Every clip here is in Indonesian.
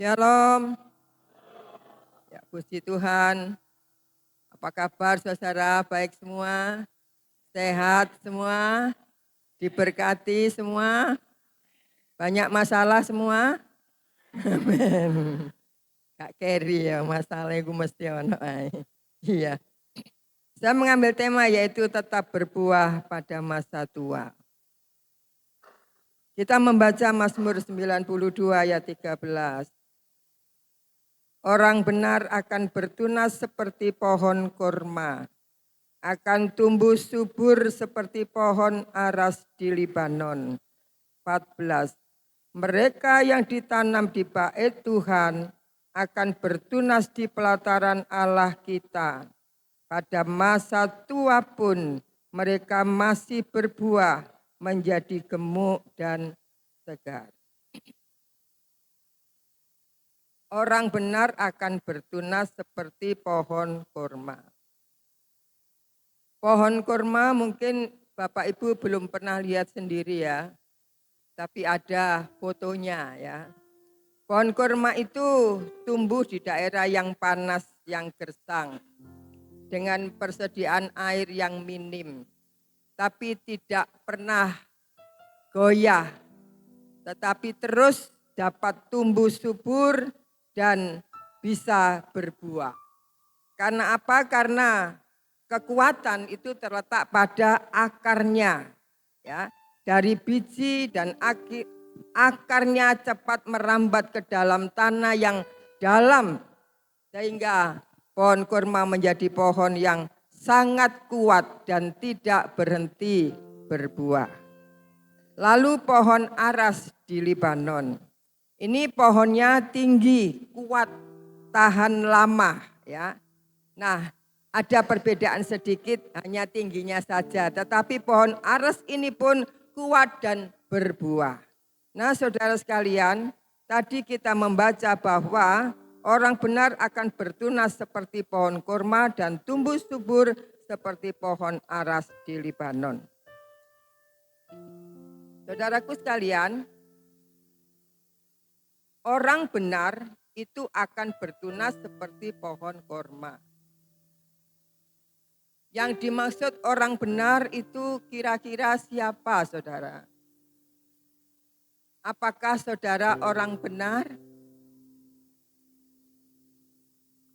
Shalom. Ya, puji Tuhan. Apa kabar saudara? Baik semua? Sehat semua? Diberkati semua? Banyak masalah semua? Amin. Kak Keri ya, masalahnya gue mesti ono ae. Iya. Saya mengambil tema yaitu tetap berbuah pada masa tua. Kita membaca Mazmur 92 ayat 13. Orang benar akan bertunas seperti pohon kurma, akan tumbuh subur seperti pohon aras di Libanon. 14. Mereka yang ditanam di bait Tuhan akan bertunas di pelataran Allah kita. Pada masa tua pun mereka masih berbuah menjadi gemuk dan segar. Orang benar akan bertunas seperti pohon kurma. Pohon kurma mungkin Bapak Ibu belum pernah lihat sendiri ya, tapi ada fotonya ya. Pohon kurma itu tumbuh di daerah yang panas, yang gersang, dengan persediaan air yang minim, tapi tidak pernah goyah, tetapi terus dapat tumbuh subur dan bisa berbuah. Karena apa? Karena kekuatan itu terletak pada akarnya, ya. Dari biji dan akarnya cepat merambat ke dalam tanah yang dalam, sehingga pohon kurma menjadi pohon yang sangat kuat dan tidak berhenti berbuah. Lalu pohon aras di Libanon. Ini pohonnya tinggi, kuat, tahan lama ya. Nah, ada perbedaan sedikit hanya tingginya saja, tetapi pohon aras ini pun kuat dan berbuah. Nah, saudara sekalian, tadi kita membaca bahwa orang benar akan bertunas seperti pohon kurma dan tumbuh subur seperti pohon aras di Libanon. Saudaraku sekalian, orang benar itu akan bertunas seperti pohon kurma. Yang dimaksud orang benar itu kira-kira siapa, saudara? Apakah saudara orang benar?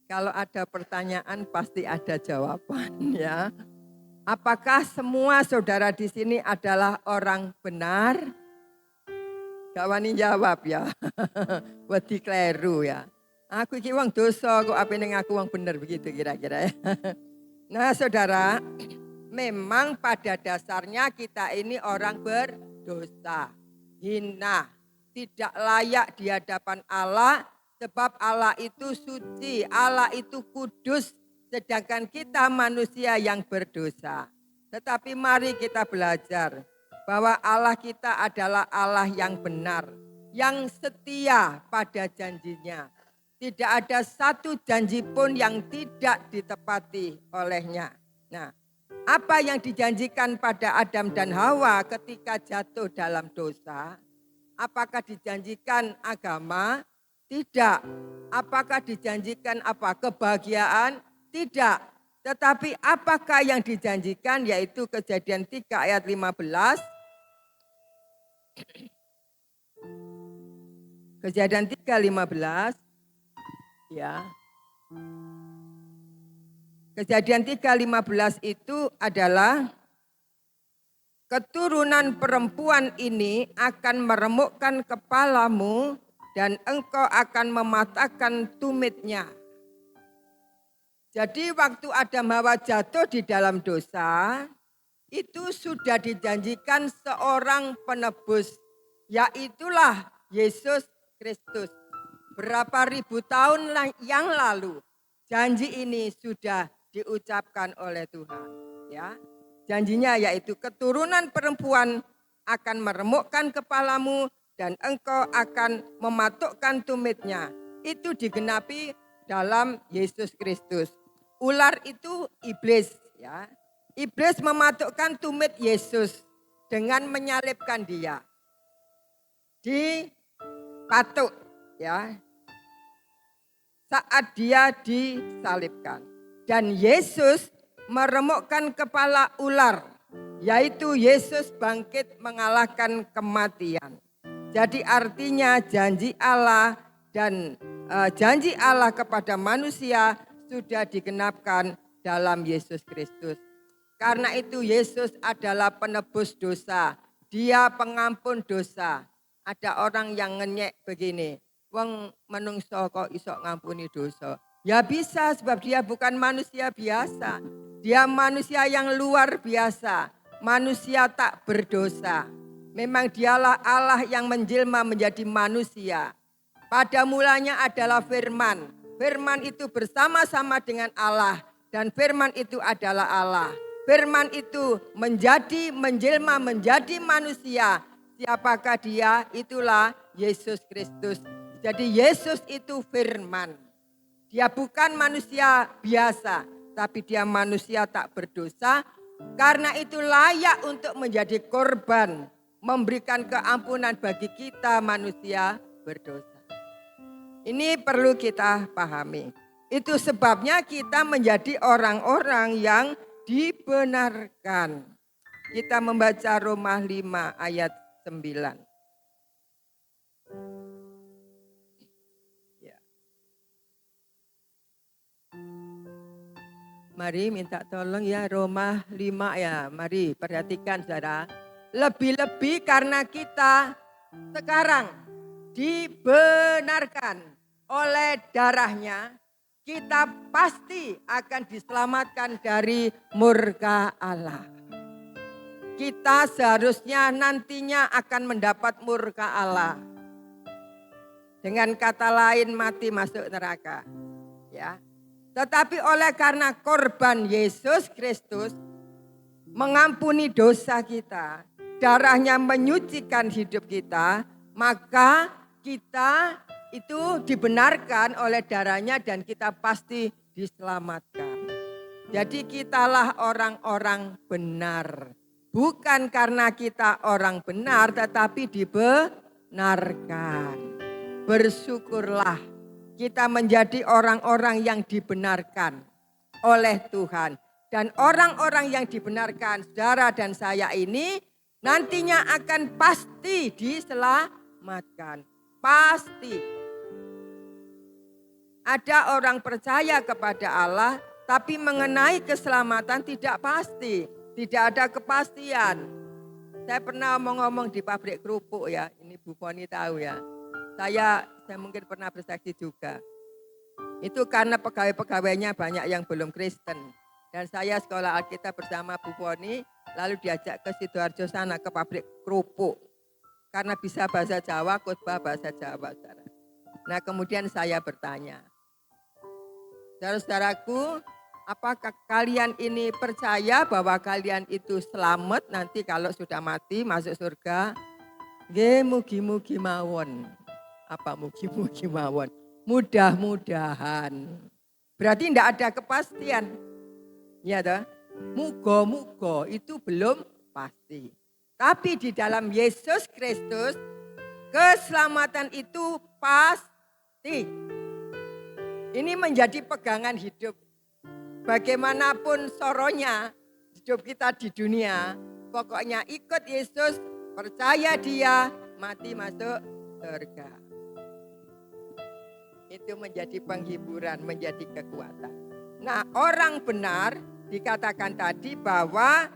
Kalau ada pertanyaan pasti ada jawaban ya. Apakah semua saudara di sini adalah orang benar? Gak wani jawab ya. Wedi kleru ya. Aku iki wong dosa kok ape ning aku wong bener begitu kira-kira ya. Nah, saudara, memang pada dasarnya kita ini orang berdosa, hina, tidak layak di hadapan Allah sebab Allah itu suci, Allah itu kudus, sedangkan kita manusia yang berdosa. Tetapi mari kita belajar bahwa Allah kita adalah Allah yang benar, yang setia pada janjinya. Tidak ada satu janji pun yang tidak ditepati olehnya. Nah, apa yang dijanjikan pada Adam dan Hawa ketika jatuh dalam dosa? Apakah dijanjikan agama? Tidak. Apakah dijanjikan apa? Kebahagiaan? Tidak. Tetapi apakah yang dijanjikan? Yaitu Kejadian 3 ayat 15. Kejadian 3:15 ya. Kejadian 3:15 itu adalah keturunan perempuan ini akan meremukkan kepalamu dan engkau akan mematahkan tumitnya. Jadi waktu Adam Hawa jatuh di dalam dosa, itu sudah dijanjikan seorang penebus, yaitulah Yesus Kristus. Berapa ribu tahun yang lalu janji ini sudah diucapkan oleh Tuhan. Ya, janjinya yaitu keturunan perempuan akan meremukkan kepalamu dan engkau akan mematukkan tumitnya. Itu digenapi dalam Yesus Kristus. Ular itu iblis ya. Iblis mematukkan tumit Yesus dengan menyalibkan dia. Dipatuk ya. saat dia disalibkan. Dan Yesus meremukkan kepala ular, yaitu Yesus bangkit mengalahkan kematian. Jadi artinya janji Allah kepada manusia sudah digenapkan dalam Yesus Kristus. Karena itu Yesus adalah penebus dosa. Dia pengampun dosa. Ada orang yang ngenyek begini, wong menungso kok iso ngampuni dosa. Ya bisa, sebab dia bukan manusia biasa. Dia manusia yang luar biasa. Manusia tak berdosa. Memang dialah Allah yang menjelma menjadi manusia. Pada mulanya adalah firman. Firman itu bersama-sama dengan Allah. Dan firman itu adalah Allah. Firman itu menjelma menjadi manusia. Siapakah dia? Itulah Yesus Kristus. Jadi Yesus itu firman. Dia bukan manusia biasa, tapi dia manusia tak berdosa. Karena itu layak untuk menjadi korban, memberikan keampunan bagi kita manusia berdosa. Ini perlu kita pahami. Itu sebabnya kita menjadi orang-orang yang dibenarkan. Kita membaca Roma 5 ayat 9. Ya. Mari minta tolong ya, Roma 5 ya. Mari perhatikan saudara. Lebih-lebih karena kita sekarang dibenarkan oleh darahnya, kita pasti akan diselamatkan dari murka Allah. Kita seharusnya nantinya akan mendapat murka Allah. Dengan kata lain mati masuk neraka. Ya. Tetapi oleh karena korban Yesus Kristus mengampuni dosa kita, darahnya menyucikan hidup kita, maka kita itu dibenarkan oleh darahnya dan kita pasti diselamatkan. Jadi kitalah orang-orang benar. Bukan karena kita orang benar tetapi dibenarkan. Bersyukurlah kita menjadi orang-orang yang dibenarkan oleh Tuhan. Dan orang-orang yang dibenarkan saudara dan saya ini nantinya akan pasti diselamatkan. Pasti. Ada orang percaya kepada Allah tapi mengenai keselamatan tidak pasti. Tidak ada kepastian. Saya pernah ngomong di pabrik kerupuk ya. Ini Bu Poni tahu ya. Saya mungkin pernah bersaksi juga. Itu karena pegawai-pegawainya banyak yang belum Kristen. Dan saya sekolah Alkitab bersama Bu Poni. Lalu diajak ke Sidoarjo sana ke pabrik kerupuk. Karena bisa bahasa Jawa, khotbah bahasa Jawa. Saudara. Nah kemudian saya bertanya. Saudara-saudaraku, apakah kalian ini percaya bahwa kalian itu selamat nanti kalau sudah mati masuk surga? Nggih, mugi-mugi mawon. Apa mugi-mugi mawon? Mudah-mudahan. Berarti tidak ada kepastian. Ya toh? Muga-muga itu belum pasti. Tapi di dalam Yesus Kristus keselamatan itu pasti. Ini menjadi pegangan hidup. Bagaimanapun soronya hidup kita di dunia, pokoknya ikut Yesus, percaya dia, mati masuk surga. Itu menjadi penghiburan, menjadi kekuatan. Nah, orang benar dikatakan tadi bahwa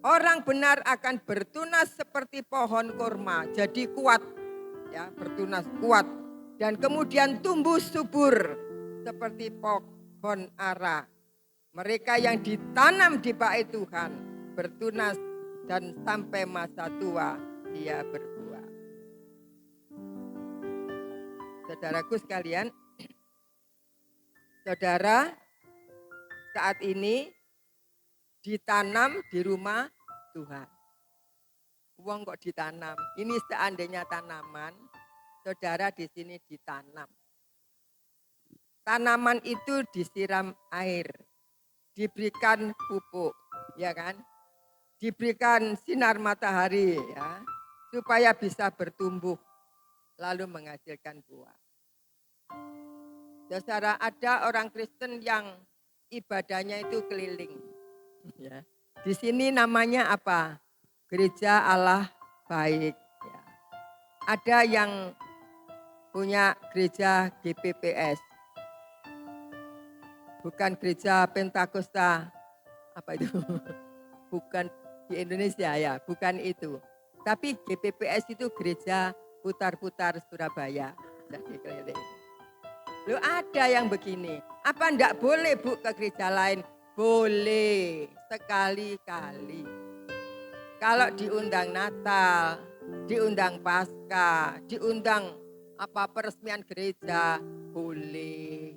orang benar akan bertunas seperti pohon kurma, jadi kuat, ya, bertunas kuat dan kemudian tumbuh subur seperti pohon ara. Mereka yang ditanam di bait Tuhan bertunas dan sampai masa tua dia berbuah. Saudaraku sekalian, saudara saat ini ditanam di rumah Tuhan. Uang kok ditanam? Ini seandainya tanaman, saudara di sini ditanam. Tanaman itu disiram air, diberikan pupuk, ya kan? Diberikan sinar matahari, ya, supaya bisa bertumbuh, lalu menghasilkan buah. Saudara, ada orang Kristen yang ibadahnya itu keliling. Ya. Di sini namanya apa? Gereja Allah Baik. Ya. Ada yang punya gereja GPPS. Bukan gereja Pentakosta, apa itu? Bukan di Indonesia ya, bukan itu. Tapi GPPS itu gereja putar-putar Surabaya. Jadi keliling. Loh ada yang begini, apa enggak boleh Bu ke gereja lain? Boleh, sekali-kali. Kalau diundang Natal, diundang Paskah, diundang apa peresmian gereja, boleh.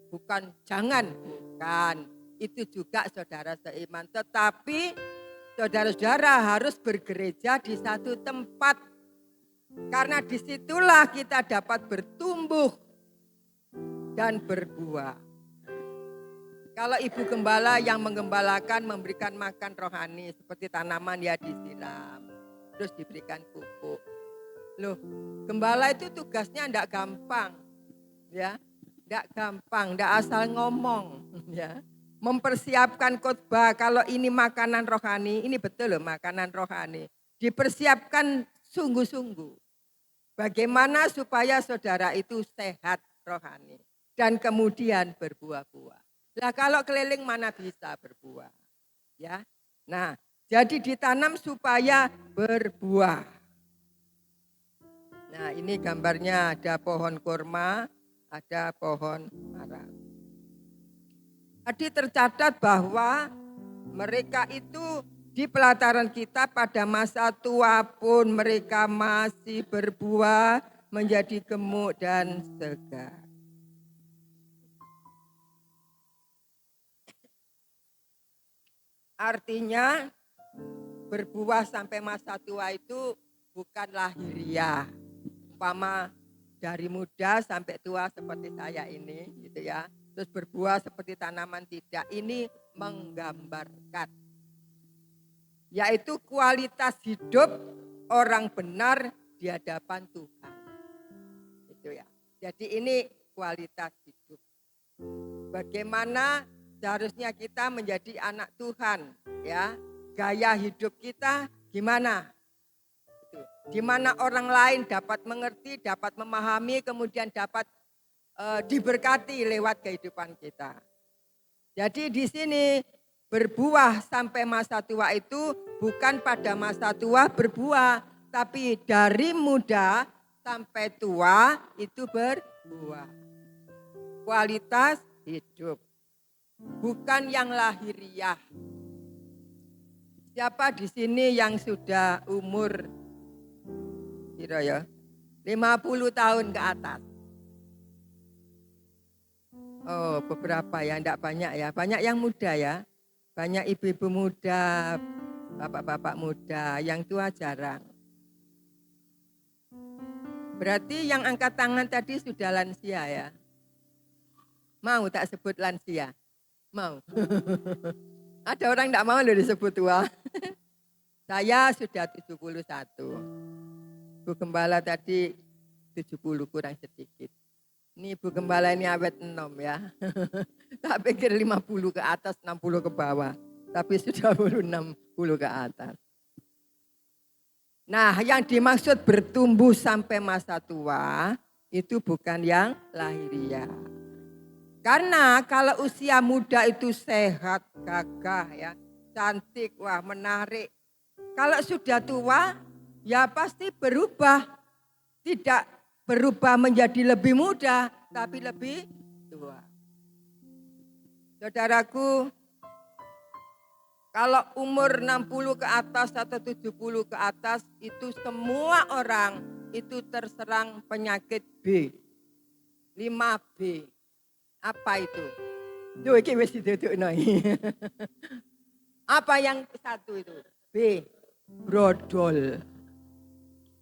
Bukan jangan, bukan. Itu juga saudara seiman. Tetapi saudara-saudara harus bergereja di satu tempat. Karena disitulah kita dapat bertumbuh dan berbuah. Kalau ibu gembala yang menggembalakan memberikan makan rohani seperti tanaman ya disiram. Terus diberikan pupuk. Loh, gembala itu tugasnya enggak gampang. Ya. Enggak gampang, enggak asal ngomong, ya. Mempersiapkan khotbah, kalau ini makanan rohani, ini betul loh makanan rohani. Dipersiapkan sungguh-sungguh. Bagaimana supaya saudara itu sehat rohani dan kemudian berbuah-buah. Lah kalau keliling mana bisa berbuah, ya. Nah, jadi ditanam supaya berbuah. Nah, ini gambarnya ada pohon kurma, ada pohon ara. Tadi tercatat bahwa mereka itu di pelataran kita pada masa tua pun mereka masih berbuah menjadi gemuk dan segar. Artinya berbuah sampai masa tua itu bukan lahiriah. Umpama dari muda sampai tua seperti saya ini gitu ya. Terus berbuah seperti tanaman tidak. Ini menggambarkan yaitu kualitas hidup orang benar di hadapan Tuhan. Itu ya. Jadi ini kualitas hidup. Bagaimana seharusnya kita menjadi anak Tuhan ya. Gaya hidup kita gimana? Di mana orang lain dapat mengerti, dapat memahami, kemudian dapat diberkati lewat kehidupan kita. Jadi di sini berbuah sampai masa tua itu bukan pada masa tua berbuah, tapi dari muda sampai tua itu berbuah. Kualitas hidup, bukan yang lahiriah. Siapa di sini yang sudah umur kira ya 50 tahun ke atas? Oh, beberapa ya, enggak banyak ya. Banyak yang muda ya. Banyak ibu-ibu muda, bapak-bapak muda, yang tua jarang. Berarti yang angkat tangan tadi sudah lansia ya. Mau tak sebut lansia? Mau. Ada orang enggak mau loh disebut tua. Saya sudah 71. Bu Gembala tadi 70 kurang sedikit. Ini Bu Gembala ini awet 6 ya. Tak pikir 50 ke atas, 60 ke bawah. Tapi sudah 60 ke atas. Nah, yang dimaksud bertumbuh sampai masa tua itu bukan yang lahiriah. Karena kalau usia muda itu sehat, gagah ya, cantik, wah menarik. Kalau sudah tua ya pasti berubah. Tidak berubah menjadi lebih muda, tapi lebih tua. Saudaraku, kalau umur 60 ke atas atau 70 ke atas itu semua orang itu terserang penyakit B. 5B. Apa itu? Duh, iki wis didudukno. Apa yang satu itu? B. Brodol.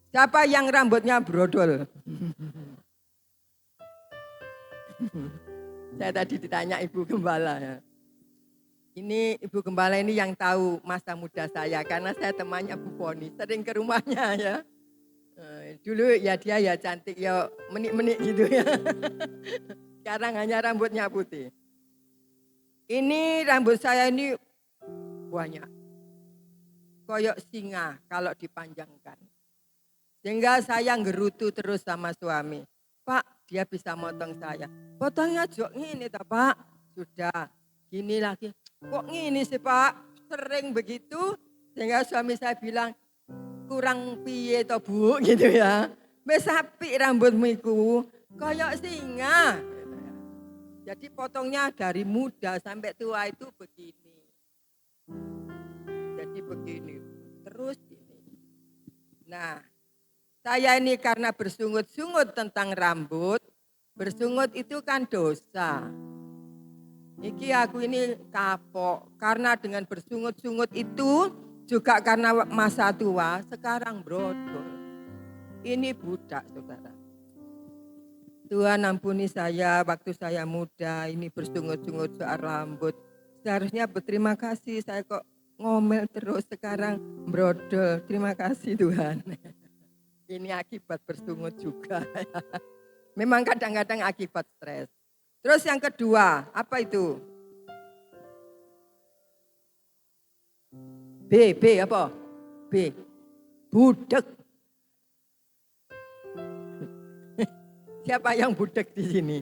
Siapa yang rambutnya brodol? Saya tadi ditanya Ibu Gembala ya. Ini Ibu Gembala ini yang tahu masa muda saya karena saya temannya Bu Poni, sering ke rumahnya ya. Dulu ya dia ya cantik ya menik-menik gitu ya. Sekarang hanya rambutnya putih. Ini rambut saya ini banyak. Koyok singa kalau dipanjangkan. Sehingga saya ngerutu terus sama suami. Pak, dia bisa motong saya. Potongnya jok ngini tak Pak. Sudah, gini lagi. Kok ngini sih Pak? Sering begitu. Sehingga suami saya bilang, kurang piye to Bu gitu ya. Wis apik rambutmu iku, koyok singa. Jadi potongnya dari muda sampai tua itu begini. Jadi begini. Terus ini. Nah, saya ini karena bersungut-sungut tentang rambut, bersungut itu kan dosa. Iki aku ini kapok karena dengan bersungut-sungut itu juga karena masa tua, sekarang brodol. Ini budak, saudara. Tuhan ampuni saya waktu saya muda, ini bersungut-sungut soal rambut. Seharusnya berterima kasih, saya kok ngomel terus sekarang brodol. Terima kasih Tuhan. Ini akibat bersungut juga. Memang kadang-kadang akibat stres. Terus yang kedua, apa itu? B apa? B. Budek. Siapa yang budek di sini?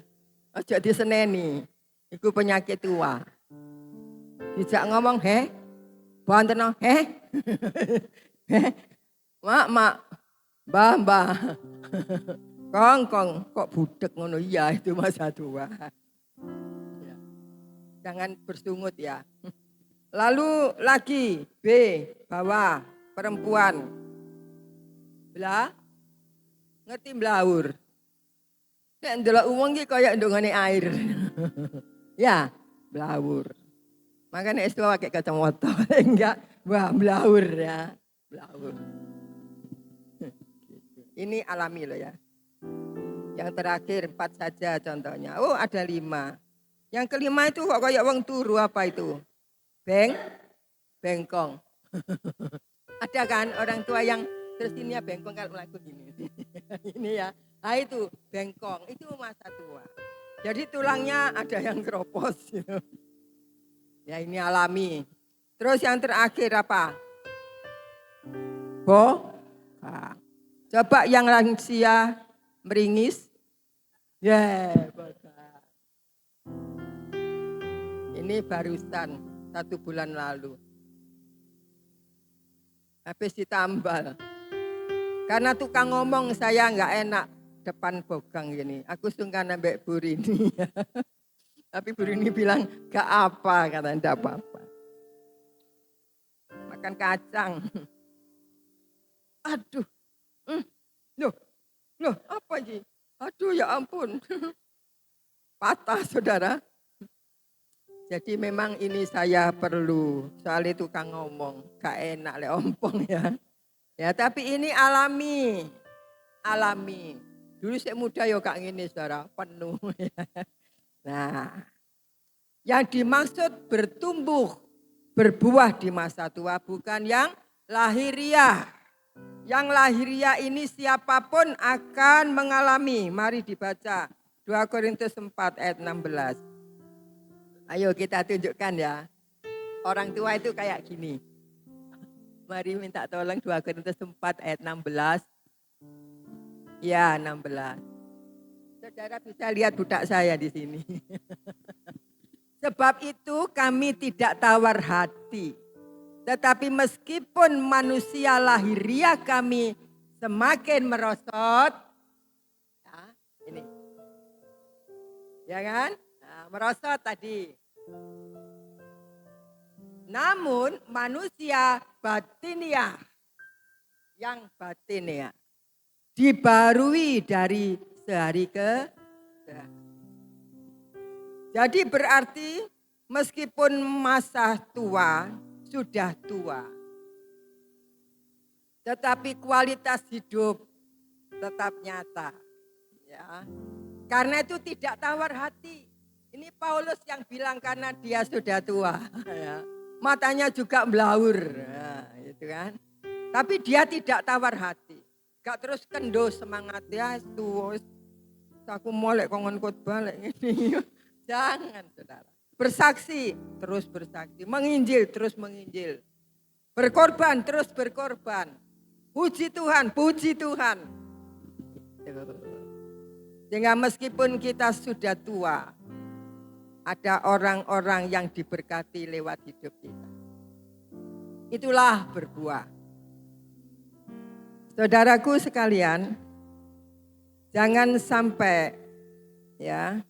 Ojo diseneni. Iku penyakit tua. Dijak ngomong, banten mak, mbah. Kong, kok budek ngono? Iya, itu masa tua. Ya. Jangan bersungut ya. Lalu lagi B, bawah, perempuan. Ngerti blaur. Nek ndelok wong iki kaya ndongane air. Ya, blaur. Makanya es pakai kacamata. Enggak, wah blaur ya. Blaur. Ini alami loh ya. Yang terakhir 4 saja contohnya. Oh ada 5. Yang kelima itu kok kayak wong turu apa itu? Bengkong. Ada kan orang tua yang terus ini ya bengkong kalau melakukan gini. Ini ya. Nah itu bengkong, itu masa tua. Jadi tulangnya ada yang keropos. Gitu. Ya ini alami. Terus yang terakhir apa? Coba yang lansia meringis. Bokak. Ini barusan 1 bulan lalu. Habis ditambal. Karena tukang ngomong saya nggak enak depan bogang gini. Aku sungkan ambek Bu Rini. Tapi Bu Rini bilang gak apa, kata enggak apa-apa. Makan kacang. Aduh. Loh, apa ini? Aduh ya ampun. Patah saudara. Jadi memang ini saya perlu. Soal itu tukang ngomong. Gak enak le ompong ya. Ya tapi ini alami. Dulu saya muda ya kak ngini saudara. Penuh ya. Nah. Yang dimaksud bertumbuh. Berbuah di masa tua. Bukan yang lahiriah. Yang lahiriah ini siapapun akan mengalami. Mari dibaca 2 Korintus 4 ayat 16. Ayo kita tunjukkan ya. Orang tua itu kayak gini. Mari minta tolong 2 Korintus 4 ayat 16. Ya 16. Saudara bisa lihat budak saya di sini. Sebab itu kami tidak tawar hati. Tetapi meskipun manusia lahiriah kami semakin merosot. Ya, ini. Ya kan? Nah, merosot tadi. Namun manusia batiniah. Yang batiniah. Dibarui dari sehari ke sehari. Jadi berarti meskipun masa tua sudah tua. Tetapi kualitas hidup tetap nyata. Ya. Karena itu tidak tawar hati. Ini Paulus yang bilang karena dia sudah tua. Ya. Matanya juga blaur. Ya, gitu kan. Tapi dia tidak tawar hati. Gak terus kendo semangat ya itu. Aku molek kongon khotbah lek ngene. Jangan saudara. Bersaksi, terus bersaksi. Menginjil, terus menginjil. Berkorban, terus berkorban. Puji Tuhan, puji Tuhan. Sehingga meskipun kita sudah tua, ada orang-orang yang diberkati lewat hidup kita. Itulah berbuah. Saudaraku sekalian, jangan sampai ya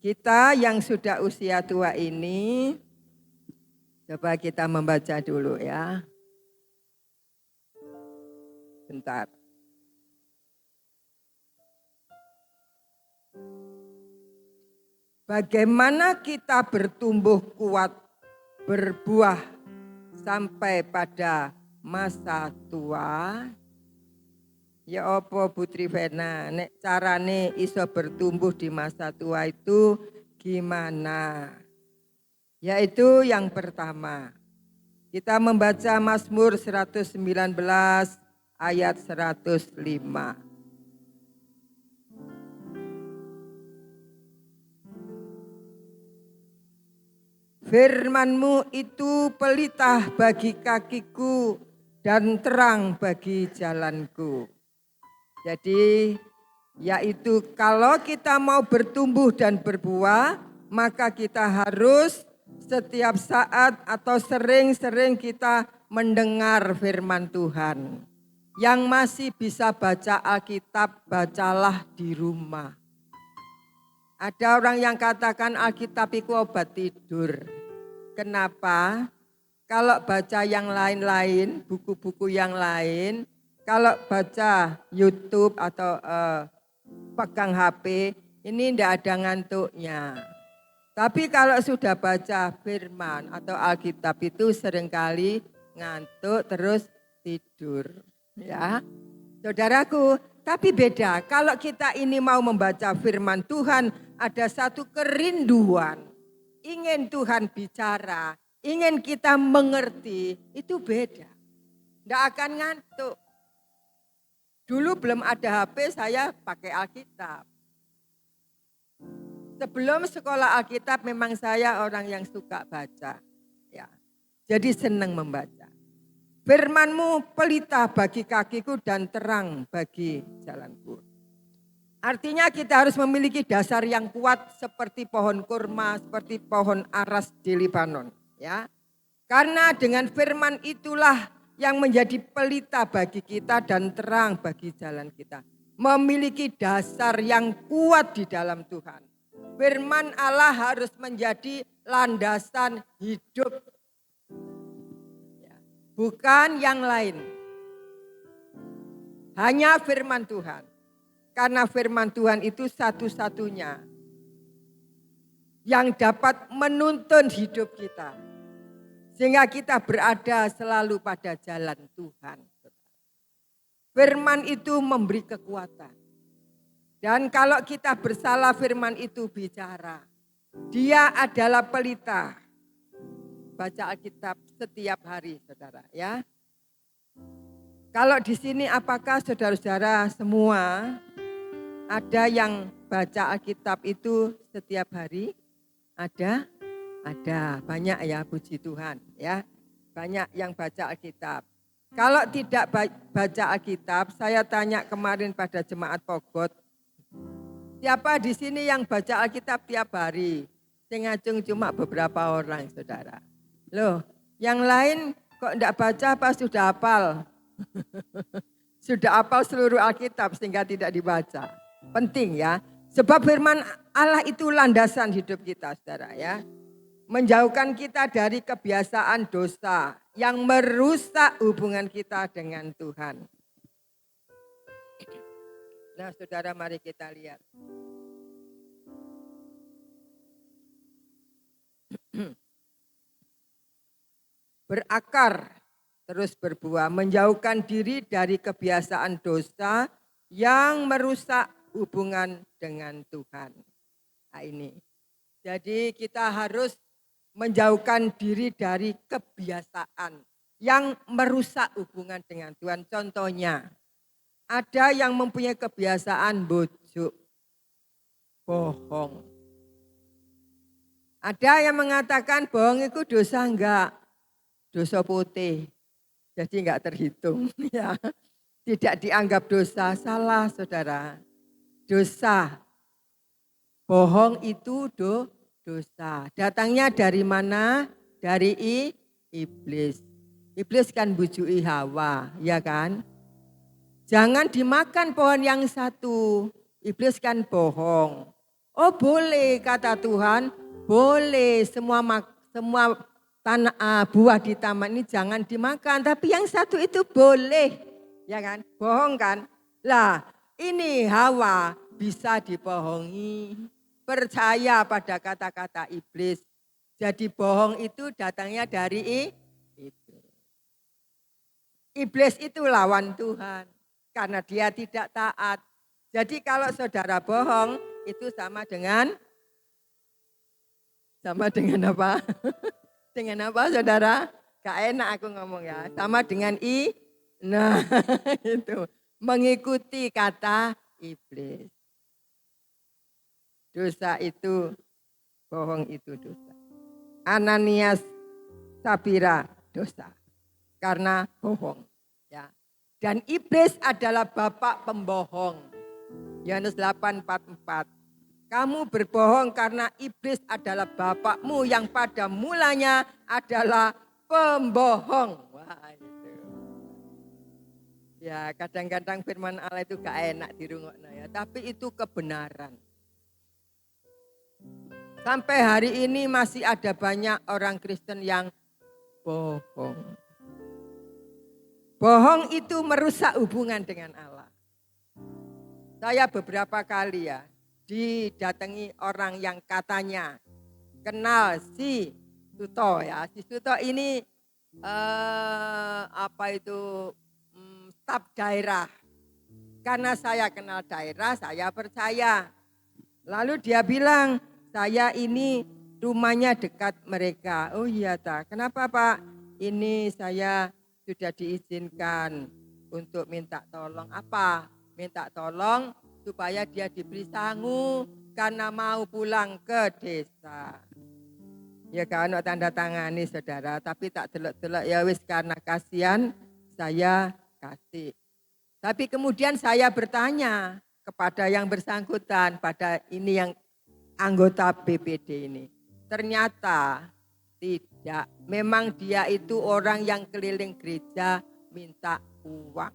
kita yang sudah usia tua ini, coba kita membaca dulu ya. Bentar. Bagaimana kita bertumbuh kuat, berbuah sampai pada masa tua? Ya apa Putri Vena, nek carane iso bertumbuh di masa tua itu gimana? Yaitu yang pertama, kita membaca Mazmur 119 ayat 105. Firman-Mu itu pelita bagi kakiku dan terang bagi jalanku. Jadi yaitu kalau kita mau bertumbuh dan berbuah, maka kita harus setiap saat atau sering-sering kita mendengar firman Tuhan. Yang masih bisa baca Alkitab, bacalah di rumah. Ada orang yang katakan Alkitab itu obat tidur. Kenapa? Kalau baca yang lain-lain, buku-buku yang lain, kalau baca YouTube atau pegang HP, ini tidak ada ngantuknya. Tapi kalau sudah baca firman atau Alkitab itu seringkali ngantuk terus tidur. Ya, saudaraku, tapi beda. Kalau kita ini mau membaca firman Tuhan, ada satu kerinduan. Ingin Tuhan bicara, ingin kita mengerti, itu beda. Tidak akan ngantuk. Dulu belum ada HP, saya pakai Alkitab. Sebelum sekolah Alkitab memang saya orang yang suka baca. Ya, jadi senang membaca. Firman-Mu pelita bagi kakiku dan terang bagi jalanku. Artinya kita harus memiliki dasar yang kuat seperti pohon kurma, seperti pohon aras di Libanon. Ya, karena dengan firman itulah yang menjadi pelita bagi kita dan terang bagi jalan kita. Memiliki dasar yang kuat di dalam Tuhan. Firman Allah harus menjadi landasan hidup. Bukan yang lain. Hanya firman Tuhan. Karena firman Tuhan itu satu-satunya yang dapat menuntun hidup kita. Sehingga kita berada selalu pada jalan Tuhan. Firman itu memberi kekuatan. Dan kalau kita bersalah firman itu bicara. Dia adalah pelita. Baca Alkitab setiap hari saudara ya. Kalau di sini apakah saudara-saudara semua ada yang baca Alkitab itu setiap hari? Ada? Ada, banyak ya, puji Tuhan ya. Banyak yang baca Alkitab. Kalau tidak baca Alkitab, saya tanya kemarin pada jemaat Pogot, siapa di sini yang baca Alkitab tiap hari? Ngacung cuma beberapa orang, saudara. Loh, yang lain kok enggak baca apa sudah hafal? Sudah hafal seluruh Alkitab sehingga tidak dibaca. Penting ya, sebab firman Allah itu landasan hidup kita, saudara ya. Menjauhkan kita dari kebiasaan dosa yang merusak hubungan kita dengan Tuhan. Nah, saudara, mari kita lihat. Berakar, terus berbuah, menjauhkan diri dari kebiasaan dosa yang merusak hubungan dengan Tuhan. Nah, ini. Jadi kita harus menjauhkan diri dari kebiasaan yang merusak hubungan dengan Tuhan. Contohnya, Ada yang mempunyai kebiasaan bujuk, bohong. Ada yang mengatakan bohong itu dosa enggak, dosa putih. Jadi enggak terhitung ya. Tidak dianggap dosa, salah saudara. Dosa, bohong itu dosa. Datangnya dari mana? Dari iblis. Iblis kan bujui Hawa, ya kan? Jangan dimakan pohon yang satu. Iblis kan bohong. Oh boleh kata Tuhan, boleh semua buah di taman ini jangan dimakan. Tapi yang satu itu boleh, ya kan? Bohong kan? Lah ini Hawa bisa dibohongi. Percaya pada kata-kata iblis. Jadi bohong itu datangnya dari iblis. Iblis itu lawan Tuhan. Karena dia tidak taat. Jadi kalau saudara bohong itu sama dengan apa? Dengan apa saudara? Gak enak aku ngomong ya. Sama dengan nah itu. Mengikuti kata iblis. Dosa itu, bohong itu dosa. Ananias, Sapira dosa. Karena bohong. Ya. Dan iblis adalah bapak pembohong. Yohanes 8:44. Kamu berbohong karena iblis adalah bapakmu yang pada mulanya adalah pembohong. Wah itu. Ya kadang-kadang firman Allah itu gak enak dirungokno ya. Tapi itu kebenaran. Sampai hari ini masih ada banyak orang Kristen yang bohong. Bohong itu merusak hubungan dengan Allah. Saya beberapa kali ya didatangi orang yang katanya kenal si Suto ya. Si Suto ini staf daerah. Karena saya kenal daerah, saya percaya. Lalu dia bilang, saya ini rumahnya dekat mereka. Oh iya tak, kenapa Pak? Ini saya sudah diizinkan untuk minta tolong. Apa? Minta tolong supaya dia diberi sangu karena mau pulang ke desa. Ya kan, tanda tangani saudara, tapi tak delok-delok ya wis karena kasihan saya kasih. Tapi kemudian saya bertanya kepada yang bersangkutan, pada ini yang anggota BPD ini. Ternyata tidak, memang dia itu orang yang keliling gereja minta uang.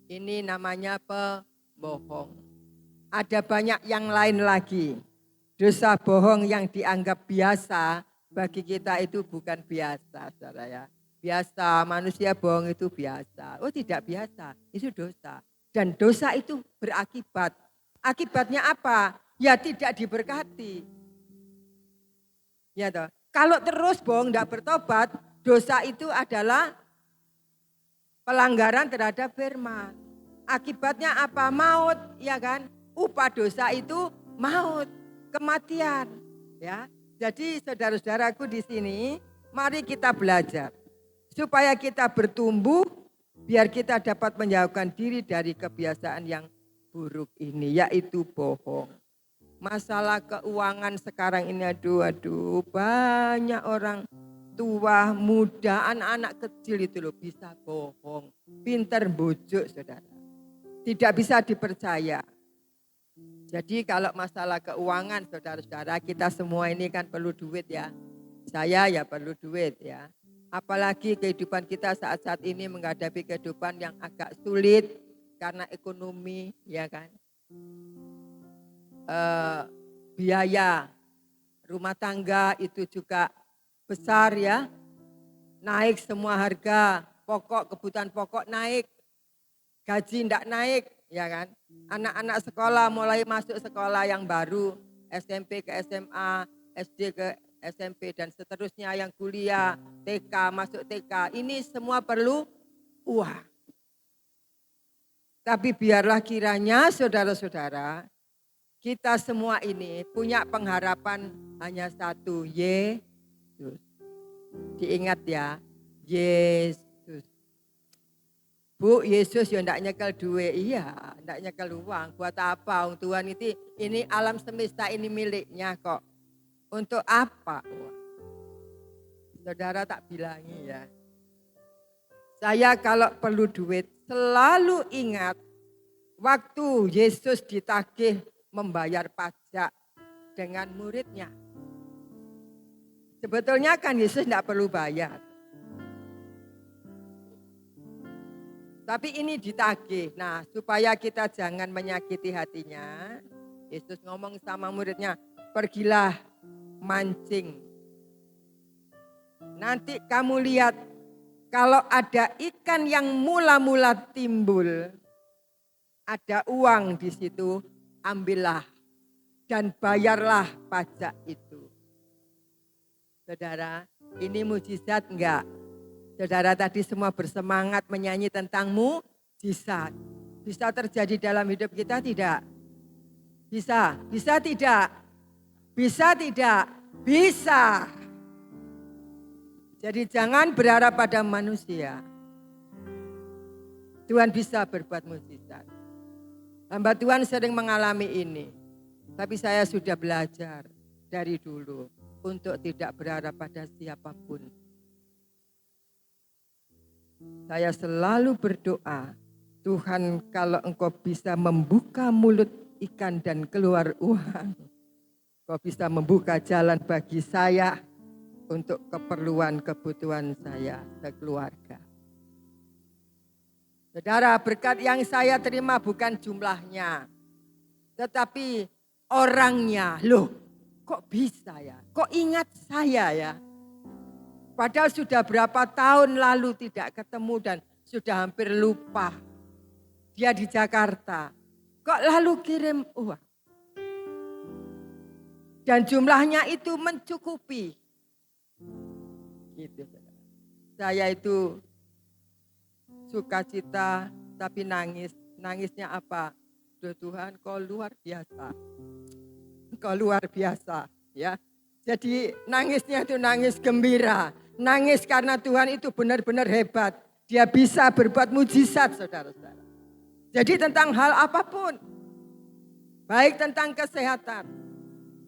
Ini namanya pembohong. Ada banyak yang lain lagi. Dosa bohong yang dianggap biasa, bagi kita itu bukan biasa, saudara ya. Biasa, manusia bohong itu biasa. Oh tidak biasa, itu dosa. Dan dosa itu berakibat. Akibatnya apa? Ya tidak diberkati. Ya toh. Kalau terus bohong tidak bertobat, dosa itu adalah pelanggaran terhadap firman. Akibatnya apa? Maut, ya kan? Upah dosa itu maut, kematian. Ya. Jadi saudara-saudaraku di sini, mari kita belajar supaya kita bertumbuh, biar kita dapat menjauhkan diri dari kebiasaan yang buruk ini, yaitu bohong. Masalah keuangan sekarang ini aduh banyak orang tua, muda, anak-anak kecil itu loh bisa bohong. Pinter bujuk saudara. Tidak bisa dipercaya. Jadi kalau masalah keuangan saudara-saudara, kita semua ini kan perlu duit ya. Saya ya perlu duit ya. Apalagi kehidupan kita saat-saat ini menghadapi kehidupan yang agak sulit karena ekonomi ya kan. Biaya rumah tangga itu juga besar ya. Naik semua harga pokok, kebutuhan pokok naik. Gaji tidak naik ya kan. Anak-anak sekolah mulai masuk sekolah yang baru. SMP ke SMA, SD ke SMP dan seterusnya yang kuliah, TK, masuk TK. Ini semua perlu uang. Tapi biarlah kiranya saudara-saudara, kita semua ini punya pengharapan hanya satu, Yesus. Diingat ya, Yesus. Bu, Yesus ya ndak nyekel duit. Iya, ndak nyekel uang. Buat apa? Tuhan itu, ini alam semesta ini miliknya kok. Untuk apa? Saudara tak bilangi ya. Saya kalau perlu duit selalu ingat waktu Yesus ditagih membayar pajak dengan muridnya. Sebetulnya kan Yesus tidak perlu bayar. Tapi ini ditagih. Nah, supaya kita jangan menyakiti hatinya, Yesus ngomong sama muridnya, pergilah mancing. Nanti kamu lihat, kalau ada ikan yang mula-mula timbul, ada uang di situ, ambillah dan bayarlah pajak itu. Saudara, ini mujizat enggak? Saudara tadi semua bersemangat menyanyi tentang mujizat. Bisa terjadi dalam hidup kita tidak? Bisa, bisa tidak? Bisa tidak? Bisa. Jadi jangan berharap pada manusia. Tuhan bisa berbuat mujizat. Hamba Tuhan sering mengalami ini. Tapi saya sudah belajar dari dulu untuk tidak berharap pada siapapun. Saya selalu berdoa, Tuhan kalau Engkau bisa membuka mulut ikan dan keluar uang, Engkau bisa membuka jalan bagi saya untuk keperluan kebutuhan saya sekeluarga. Saudara, berkat yang saya terima bukan jumlahnya, tetapi orangnya. Loh, kok bisa ya? Kok ingat saya ya? Padahal sudah berapa tahun lalu tidak ketemu dan sudah hampir lupa. Dia di Jakarta. Kok lalu kirim uang? Dan jumlahnya itu mencukupi. Gitu. Saya itu sukacita tapi nangis. Nangisnya apa? Duh Tuhan, Kau luar biasa. Kau luar biasa, ya. Jadi nangisnya itu nangis gembira. Nangis karena Tuhan itu benar-benar hebat. Dia bisa berbuat mujizat, saudara-saudara. Jadi tentang hal apapun. Baik tentang kesehatan.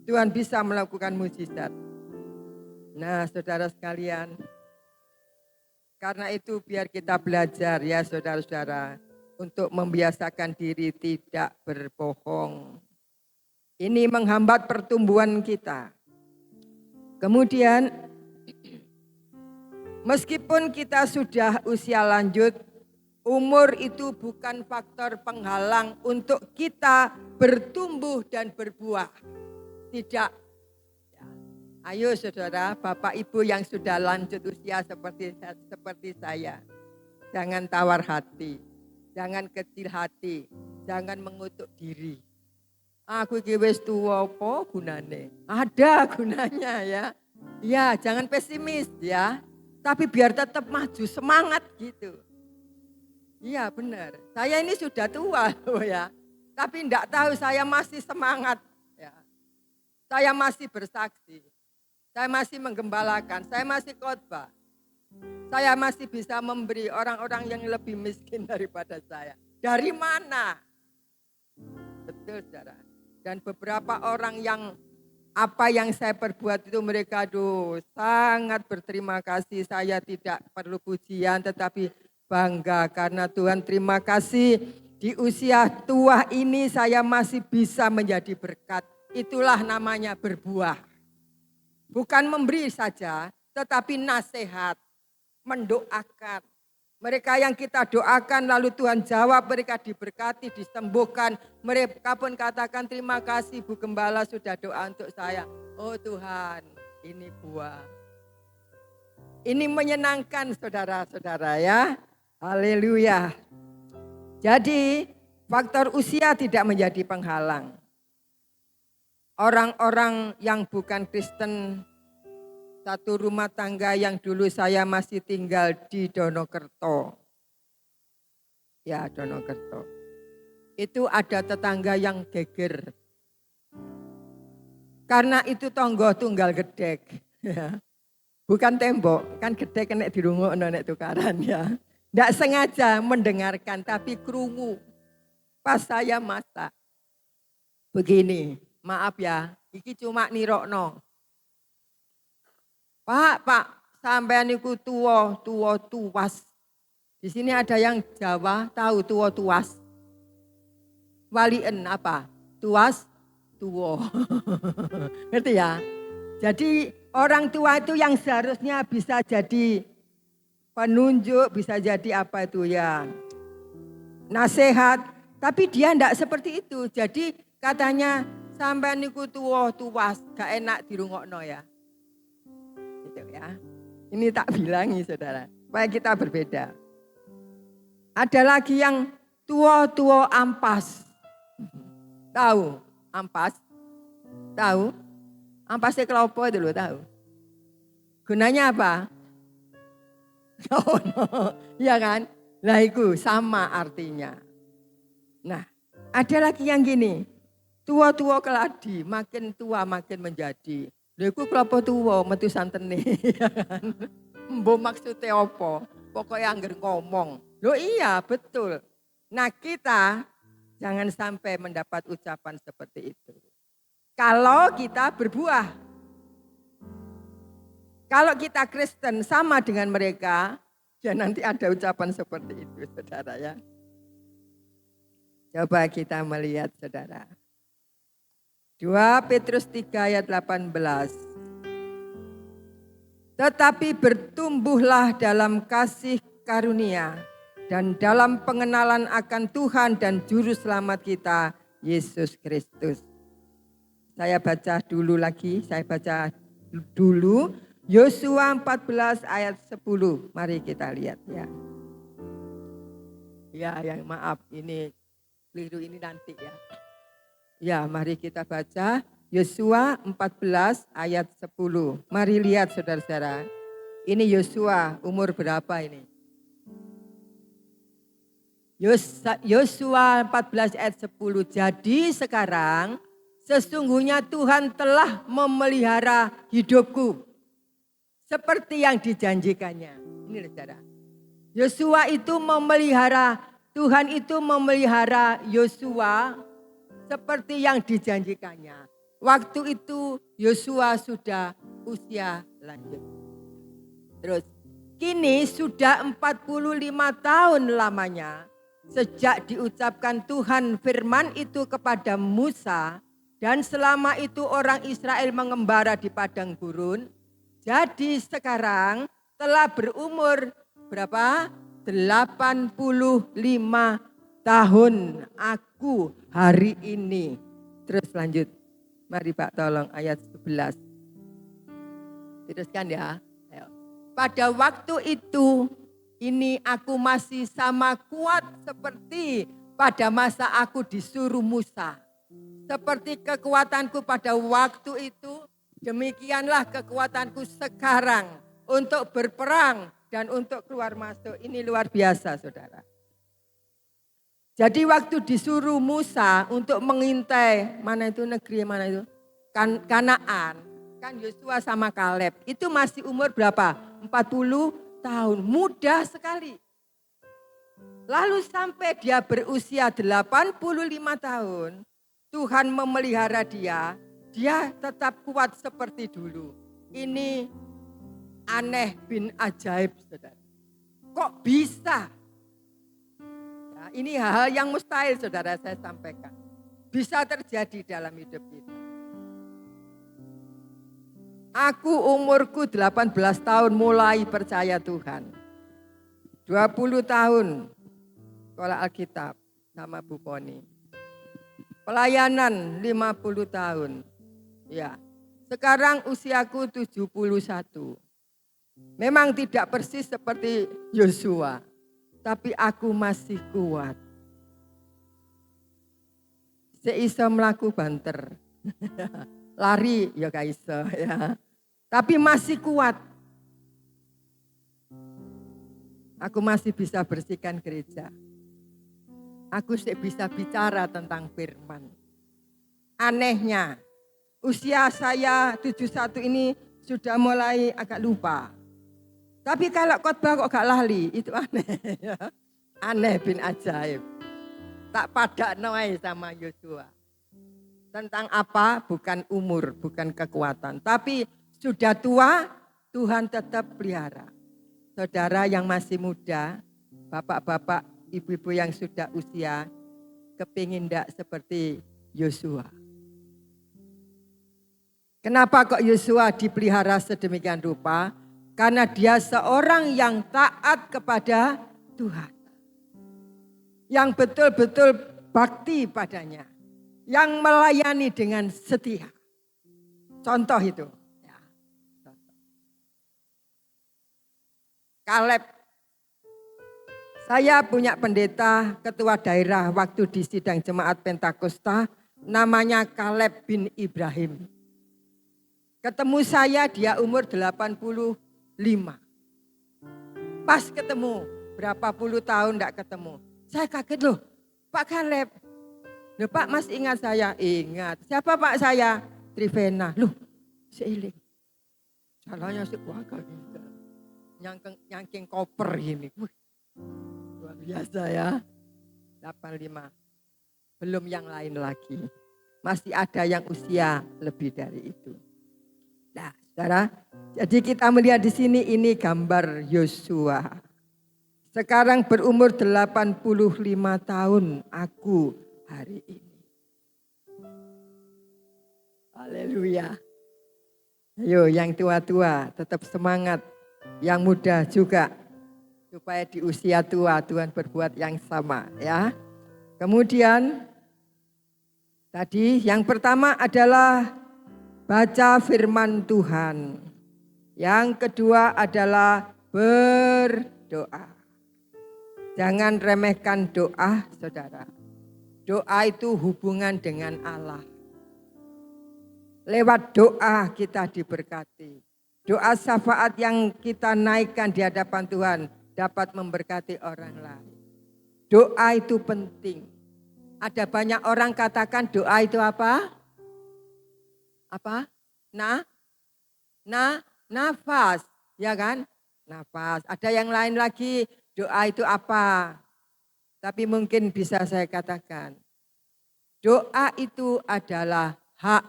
Tuhan bisa melakukan mujizat. Nah, saudara sekalian. Karena itu biar kita belajar ya saudara-saudara. Untuk membiasakan diri tidak berbohong. Ini menghambat pertumbuhan kita. Kemudian meskipun kita sudah usia lanjut, umur itu bukan faktor penghalang untuk kita bertumbuh dan berbuah. Tidak. Ya. Ayo saudara, Bapak Ibu yang sudah lanjut usia seperti saya. Jangan tawar hati, jangan kecil hati, jangan mengutuk diri. Aku iki wis tuwa apa gunane? Ada gunanya ya. Ya, jangan pesimis ya. Tapi biar tetap maju, semangat gitu. Iya benar. Saya ini sudah tua loh ya. Tapi enggak tahu saya masih semangat ya. Saya masih bersaksi. Saya masih menggembalakan, saya masih khotbah. Saya masih bisa memberi orang-orang yang lebih miskin daripada saya. Dari mana? Betul saudara. Dan beberapa orang yang apa yang saya perbuat itu mereka sangat berterima kasih. Saya tidak perlu pujian tetapi bangga karena Tuhan terima kasih. Di usia tua ini saya masih bisa menjadi berkat. Itulah namanya berbuah. Bukan memberi saja tetapi nasihat, mendoakan. Mereka yang kita doakan lalu Tuhan jawab, mereka diberkati, disembuhkan. Mereka pun katakan terima kasih Bu Gembala sudah doa untuk saya. Oh Tuhan, ini buah. Ini menyenangkan saudara-saudara ya. Haleluya. Jadi faktor usia tidak menjadi penghalang. Orang-orang yang bukan Kristen, satu rumah tangga yang dulu saya masih tinggal di Donokerto. Ya, Donokerto. Itu ada tetangga yang geger. Karena itu tonggo tunggal gedek. Ya. Bukan tembok, kan gedek kena dirungokno nek tukaran ya. Tidak sengaja mendengarkan, tapi krungu. Pas saya masak. Begini, maaf ya, iki cuma nirokno. Pak, sampean niku tuwas. Di sini ada yang Jawa tahu tuwas. Walien apa? Tuwas, tuwo. Ngerti ya? Jadi orang tua itu yang seharusnya bisa jadi penunjuk, bisa jadi apa itu ya, nasihat. Tapi dia enggak seperti itu. Jadi katanya sampai niku tuwas, gak enak dirungokno ya. Gitu ya. Ini tak bilangi saudara, supaya kita berbeda. Ada lagi yang tuwo ampas. Tahu ampas? Tahu? Ampasnya kelopo itu loh, tahu. Gunanya apa? Oh, no. Ya kan? Nah itu sama artinya. Nah ada lagi yang gini. Tua keladi, makin tua makin menjadi. Lha iku kelopo tuwa metu santene. Ya kan? Mbok maksudnya apa? Pokoknya angger ngomong. Loh iya betul. Nah kita jangan sampai mendapat ucapan seperti itu. Kalau kita berbuah. Kalau kita Kristen sama dengan mereka, ya nanti ada ucapan seperti itu, saudara ya. Coba kita melihat, saudara. 2 Petrus 3 ayat 18. Tetapi bertumbuhlah dalam kasih karunia dan dalam pengenalan akan Tuhan dan Juru Selamat kita, Yesus Kristus. Saya baca dulu lagi, Yosua 14 ayat 10. Mari kita lihat ya. Ya, yang maaf ini keliru ini nanti ya. Ya, mari kita baca Yosua 14 ayat 10. Mari lihat saudara-saudara. Ini Yosua umur berapa ini? Yosua 14 ayat 10. Jadi sekarang sesungguhnya Tuhan telah memelihara hidupku seperti yang dijanjikannya. Ini saudara. Yosua itu memelihara, Tuhan itu memelihara Yosua seperti yang dijanjikannya. Waktu itu Yosua sudah usia lanjut. Terus kini sudah 45 tahun lamanya sejak diucapkan Tuhan firman itu kepada Musa. Dan selama itu orang Israel mengembara di padang gurun. Jadi sekarang telah berumur berapa? 85 tahun aku hari ini. Terus lanjut. Mari Pak tolong ayat 11. Teruskan ya. Ayo. Pada waktu itu ini aku masih sama kuat seperti pada masa aku disuruh Musa. Seperti kekuatanku pada waktu itu. Demikianlah kekuatanku sekarang untuk berperang dan untuk keluar masuk. Ini luar biasa saudara. Jadi waktu disuruh Musa untuk mengintai, mana itu negeri, mana itu? Kanaan. Kan Yosua sama Kaleb. Itu masih umur berapa? 40 tahun. Mudah sekali. Lalu sampai dia berusia 85 tahun. Tuhan memelihara dia. Dia tetap kuat seperti dulu. Ini aneh bin ajaib, saudara. Kok bisa? Nah, ini hal-hal yang mustahil, saudara, saya sampaikan. Bisa terjadi dalam hidup kita. Aku umurku 18 tahun mulai percaya Tuhan. 20 tahun sekolah Alkitab sama Bu Poni. Pelayanan 50 tahun. Ya, sekarang usiaku 71. Memang tidak persis seperti Yosua, tapi aku masih kuat. Seiso melaku banter, lari ya gak iso ya, tapi masih kuat. Aku masih bisa bersihkan gereja. Aku bisa bicara tentang firman. Anehnya, usia saya 71 ini sudah mulai agak lupa. Tapi kalau khotbah kok gak lali, itu aneh. Ya. Aneh bin ajaib. Tak pada noai sama Yosua. Tentang apa? Bukan umur, bukan kekuatan. Tapi sudah tua, Tuhan tetap pelihara. Saudara yang masih muda, bapak-bapak, ibu-ibu yang sudah usia, kepingin enggak seperti Yosua. Kenapa kok Yosua dipelihara sedemikian rupa? Karena dia seorang yang taat kepada Tuhan. Yang betul-betul bakti padanya. Yang melayani dengan setia. Contoh itu. Ya. Kaleb. Saya punya pendeta ketua daerah waktu di sidang jemaat Pentakosta. Namanya Kaleb bin Ibrahim. Ketemu saya dia umur 85. Pas ketemu, berapa puluh tahun enggak ketemu. Saya kaget loh, Pak Kaleb. Loh Pak, Mas ingat saya? Ingat. Siapa Pak saya? Trivena. Loh, seiling. Salahnya sekeluarga gitu. Nyangking koper ini. Wih, luar biasa ya. 85. Belum yang lain lagi. Masih ada yang usia lebih dari itu. Nah, saudara, jadi kita melihat di sini ini gambar Yosua. Sekarang berumur 85 tahun aku hari ini. Haleluya. Ayo yang tua-tua tetap semangat. Yang muda juga. Supaya di usia tua Tuhan berbuat yang sama ya. Kemudian tadi yang pertama adalah baca firman Tuhan. Yang kedua adalah berdoa. Jangan remehkan doa, saudara. Doa itu hubungan dengan Allah. Lewat doa kita diberkati. Doa syafaat yang kita naikkan di hadapan Tuhan dapat memberkati orang lain. Doa itu penting. Ada banyak orang katakan doa itu apa? Apa? Nafas, ya kan? Nafas. Ada yang lain lagi, doa itu apa? Tapi mungkin bisa saya katakan, doa itu adalah hak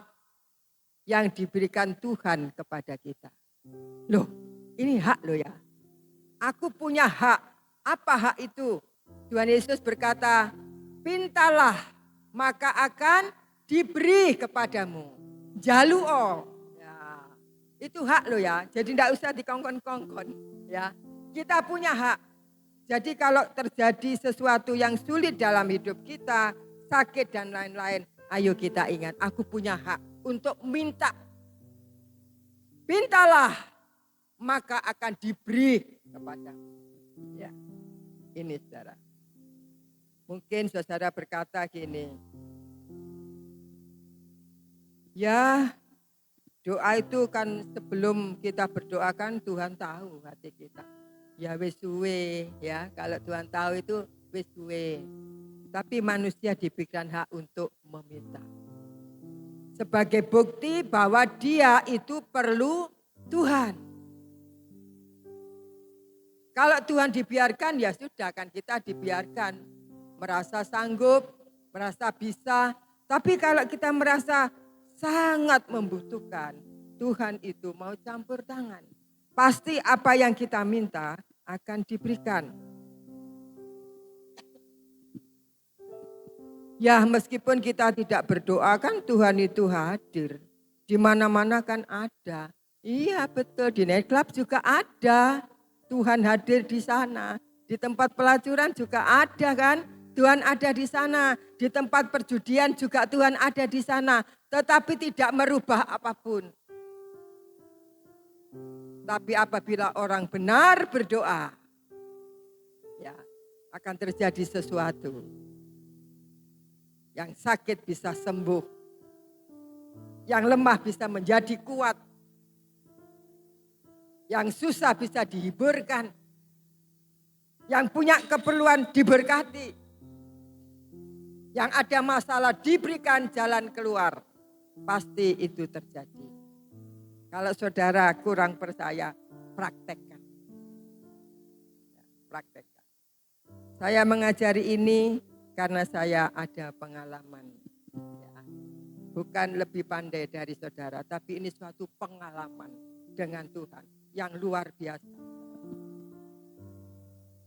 yang diberikan Tuhan kepada kita. Loh, ini hak loh ya. Aku punya hak. Apa hak itu? Tuhan Yesus berkata, pintalah maka akan diberi kepadamu. Jaluo, ya, itu hak loh ya. Jadi tidak usah dikongkon-kongkon, ya. Kita punya hak. Jadi kalau terjadi sesuatu yang sulit dalam hidup kita, sakit dan lain-lain, ayo kita ingat, aku punya hak untuk minta. Mintalah, maka akan diberi kepadamu. Ya, ini saudara. Mungkin saudara berkata gini. Ya, doa itu kan sebelum kita berdoa kan Tuhan tahu hati kita. Ya wis suwe ya, kalau Tuhan tahu itu wis suwe. Tapi manusia diberikan hak untuk meminta. Sebagai bukti bahwa dia itu perlu Tuhan. Kalau Tuhan dibiarkan ya sudah kan kita dibiarkan. Merasa sanggup, merasa bisa. Tapi kalau kita merasa sangat membutuhkan, Tuhan itu mau campur tangan. Pasti apa yang kita minta akan diberikan. Ya meskipun kita tidak berdoa kan Tuhan itu hadir. Di mana-mana kan ada. Iya betul, di night club juga ada. Tuhan hadir di sana. Di tempat pelacuran juga ada kan. Tuhan ada di sana. Di tempat perjudian juga Tuhan ada di sana. Tetapi tidak merubah apapun. Tapi apabila orang benar berdoa, ya akan terjadi sesuatu. Yang sakit bisa sembuh. Yang lemah bisa menjadi kuat. Yang susah bisa dihiburkan. Yang punya keperluan diberkati. Yang ada masalah diberikan jalan keluar. Pasti itu terjadi. Kalau saudara kurang percaya, praktekkan. praktekkan. Saya mengajari ini karena saya ada pengalaman. Ya. Bukan lebih pandai dari saudara, tapi ini suatu pengalaman dengan Tuhan yang luar biasa.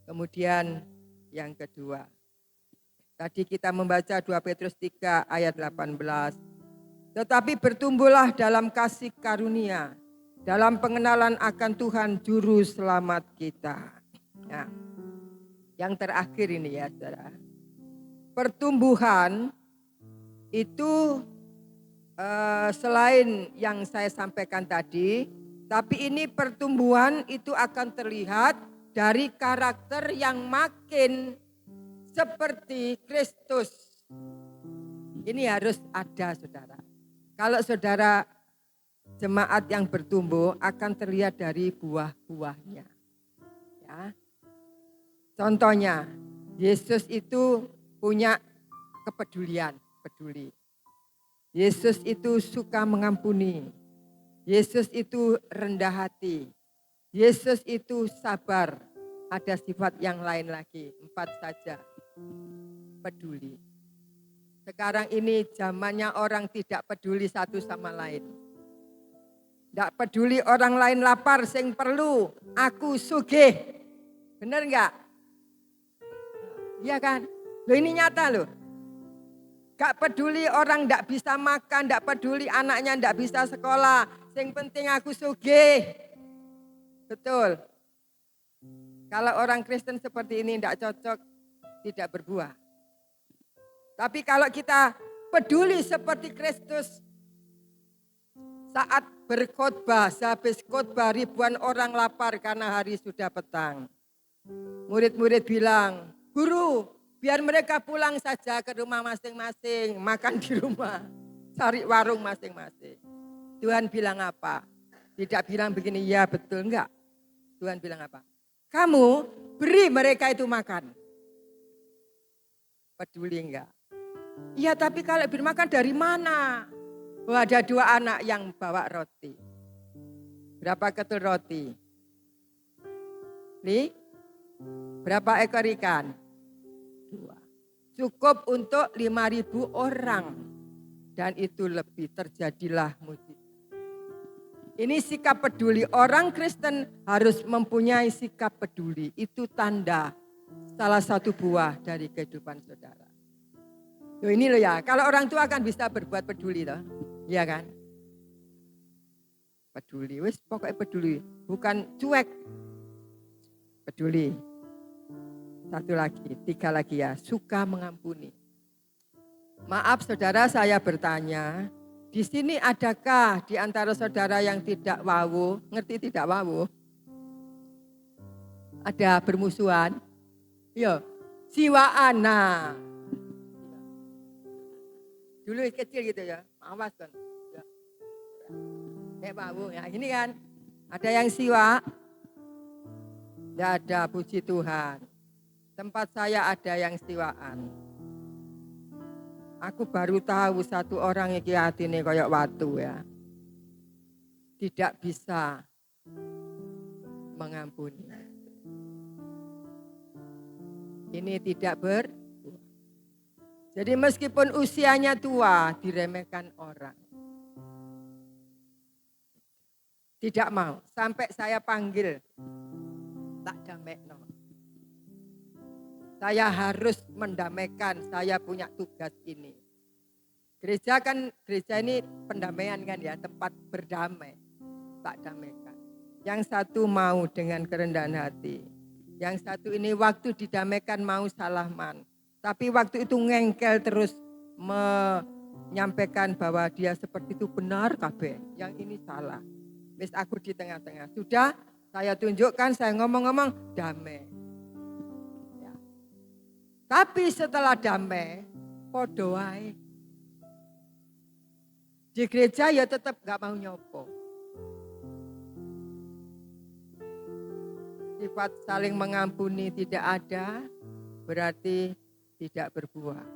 Kemudian yang kedua, tadi kita membaca 2 Petrus 3 ayat 18. Tetapi bertumbuhlah dalam kasih karunia, dalam pengenalan akan Tuhan Juru Selamat kita. Nah, yang terakhir ini ya saudara. Pertumbuhan itu selain yang saya sampaikan tadi, tapi ini pertumbuhan itu akan terlihat dari karakter yang makin seperti Kristus. Ini harus ada saudara. Kalau saudara jemaat yang bertumbuh akan terlihat dari buah-buahnya. Ya. Contohnya, Yesus itu punya kepedulian, peduli. Yesus itu suka mengampuni. Yesus itu rendah hati. Yesus itu sabar. Ada sifat yang lain lagi, 4 saja. Peduli. Sekarang ini zamannya orang tidak peduli satu sama lain. Tidak peduli orang lain lapar, sing perlu aku sugih. Benar enggak? Iya kan? Loh ini nyata loh. Gak peduli orang tidak bisa makan, tidak peduli anaknya tidak bisa sekolah. Yang penting aku sugih. Betul. Kalau orang Kristen seperti ini tidak cocok, tidak berbuah. Tapi kalau kita peduli seperti Kristus, saat berkhotbah, sehabis khotbah ribuan orang lapar karena hari sudah petang. Murid-murid bilang, guru, biar mereka pulang saja ke rumah masing-masing, makan di rumah, cari warung masing-masing. Tuhan bilang apa? Tidak bilang begini, ya betul enggak. Tuhan bilang apa? Kamu beri mereka itu makan. Peduli enggak? Iya tapi kalau beri makan dari mana? Oh, ada 2 anak yang bawa roti. Berapa ketul roti? Berapa ekor ikan? 2. Cukup untuk 5.000 orang. Dan itu lebih, terjadilah mujizat. Ini sikap peduli. Orang Kristen harus mempunyai sikap peduli. Itu tanda salah satu buah dari kehidupan saudara. Loh ini loh ya, kalau orang tua kan bisa berbuat peduli toh. Iya kan? Peduli, wis pokoknya peduli. Bukan cuek. Peduli. 1 lagi, 3 lagi ya, suka mengampuni. Maaf saudara, saya bertanya, di sini adakah di antara saudara yang tidak wawu? Ngerti tidak wawu? Ada bermusuhan? Iya, siwaan. Nah, dulu kecil gitu ya, awas kan. Wawu, ya ini kan, ada yang siwa, tidak ada, puji Tuhan. Tempat saya ada yang siwaan. Aku baru tahu satu orang iki atine kayak watu ya. Tidak bisa mengampuni. Ini tidak berbuah. Jadi meskipun usianya tua, diremehkan orang. Tidak mau, sampai saya panggil, tak damekno. Saya harus mendamaikan, saya punya tugas ini. Gereja ini pendamaian kan ya, tempat berdamai. Tak damaikan. Yang satu mau dengan kerendahan hati. Yang satu ini waktu didamaikan mau salaman. Tapi waktu itu ngengkel terus menyampaikan bahwa dia seperti itu benar kabeh. Yang ini salah. Wis aku di tengah-tengah. Sudah saya tunjukkan, saya ngomong-ngomong damai. Tapi setelah damai, podo wae. Di gereja ya tetap gak mau nyopo. Sifat saling mengampuni tidak ada, berarti tidak berbuah.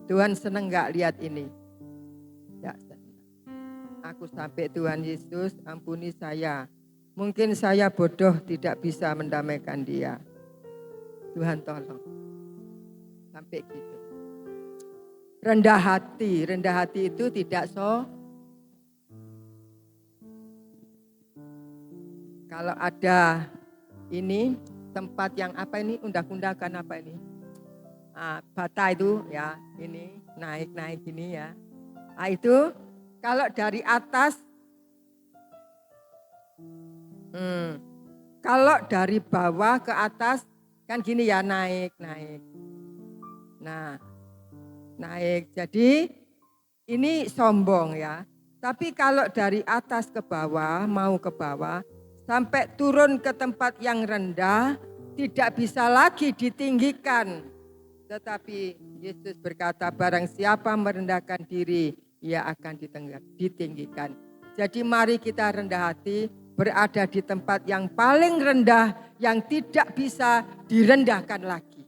Tuhan senang gak lihat ini? Tidak senang. Aku sampai Tuhan Yesus ampuni saya. Mungkin saya bodoh tidak bisa mendamaikan dia. Tuhan tolong. Sampai gitu. Rendah hati itu tidak kalau ada ini tempat yang apa ini, undak-undakan apa ini? Bata itu ya, ini naik-naik gini ya. Nah itu kalau dari atas, kalau dari bawah ke atas kan gini ya, naik-naik. Nah, naik. Jadi ini sombong ya. Tapi kalau dari atas ke bawah, mau ke bawah, sampai turun ke tempat yang rendah, tidak bisa lagi ditinggikan. Tetapi Yesus berkata, barang siapa merendahkan diri, ia akan ditinggikan. Jadi mari kita rendah hati, berada di tempat yang paling rendah, yang tidak bisa direndahkan lagi.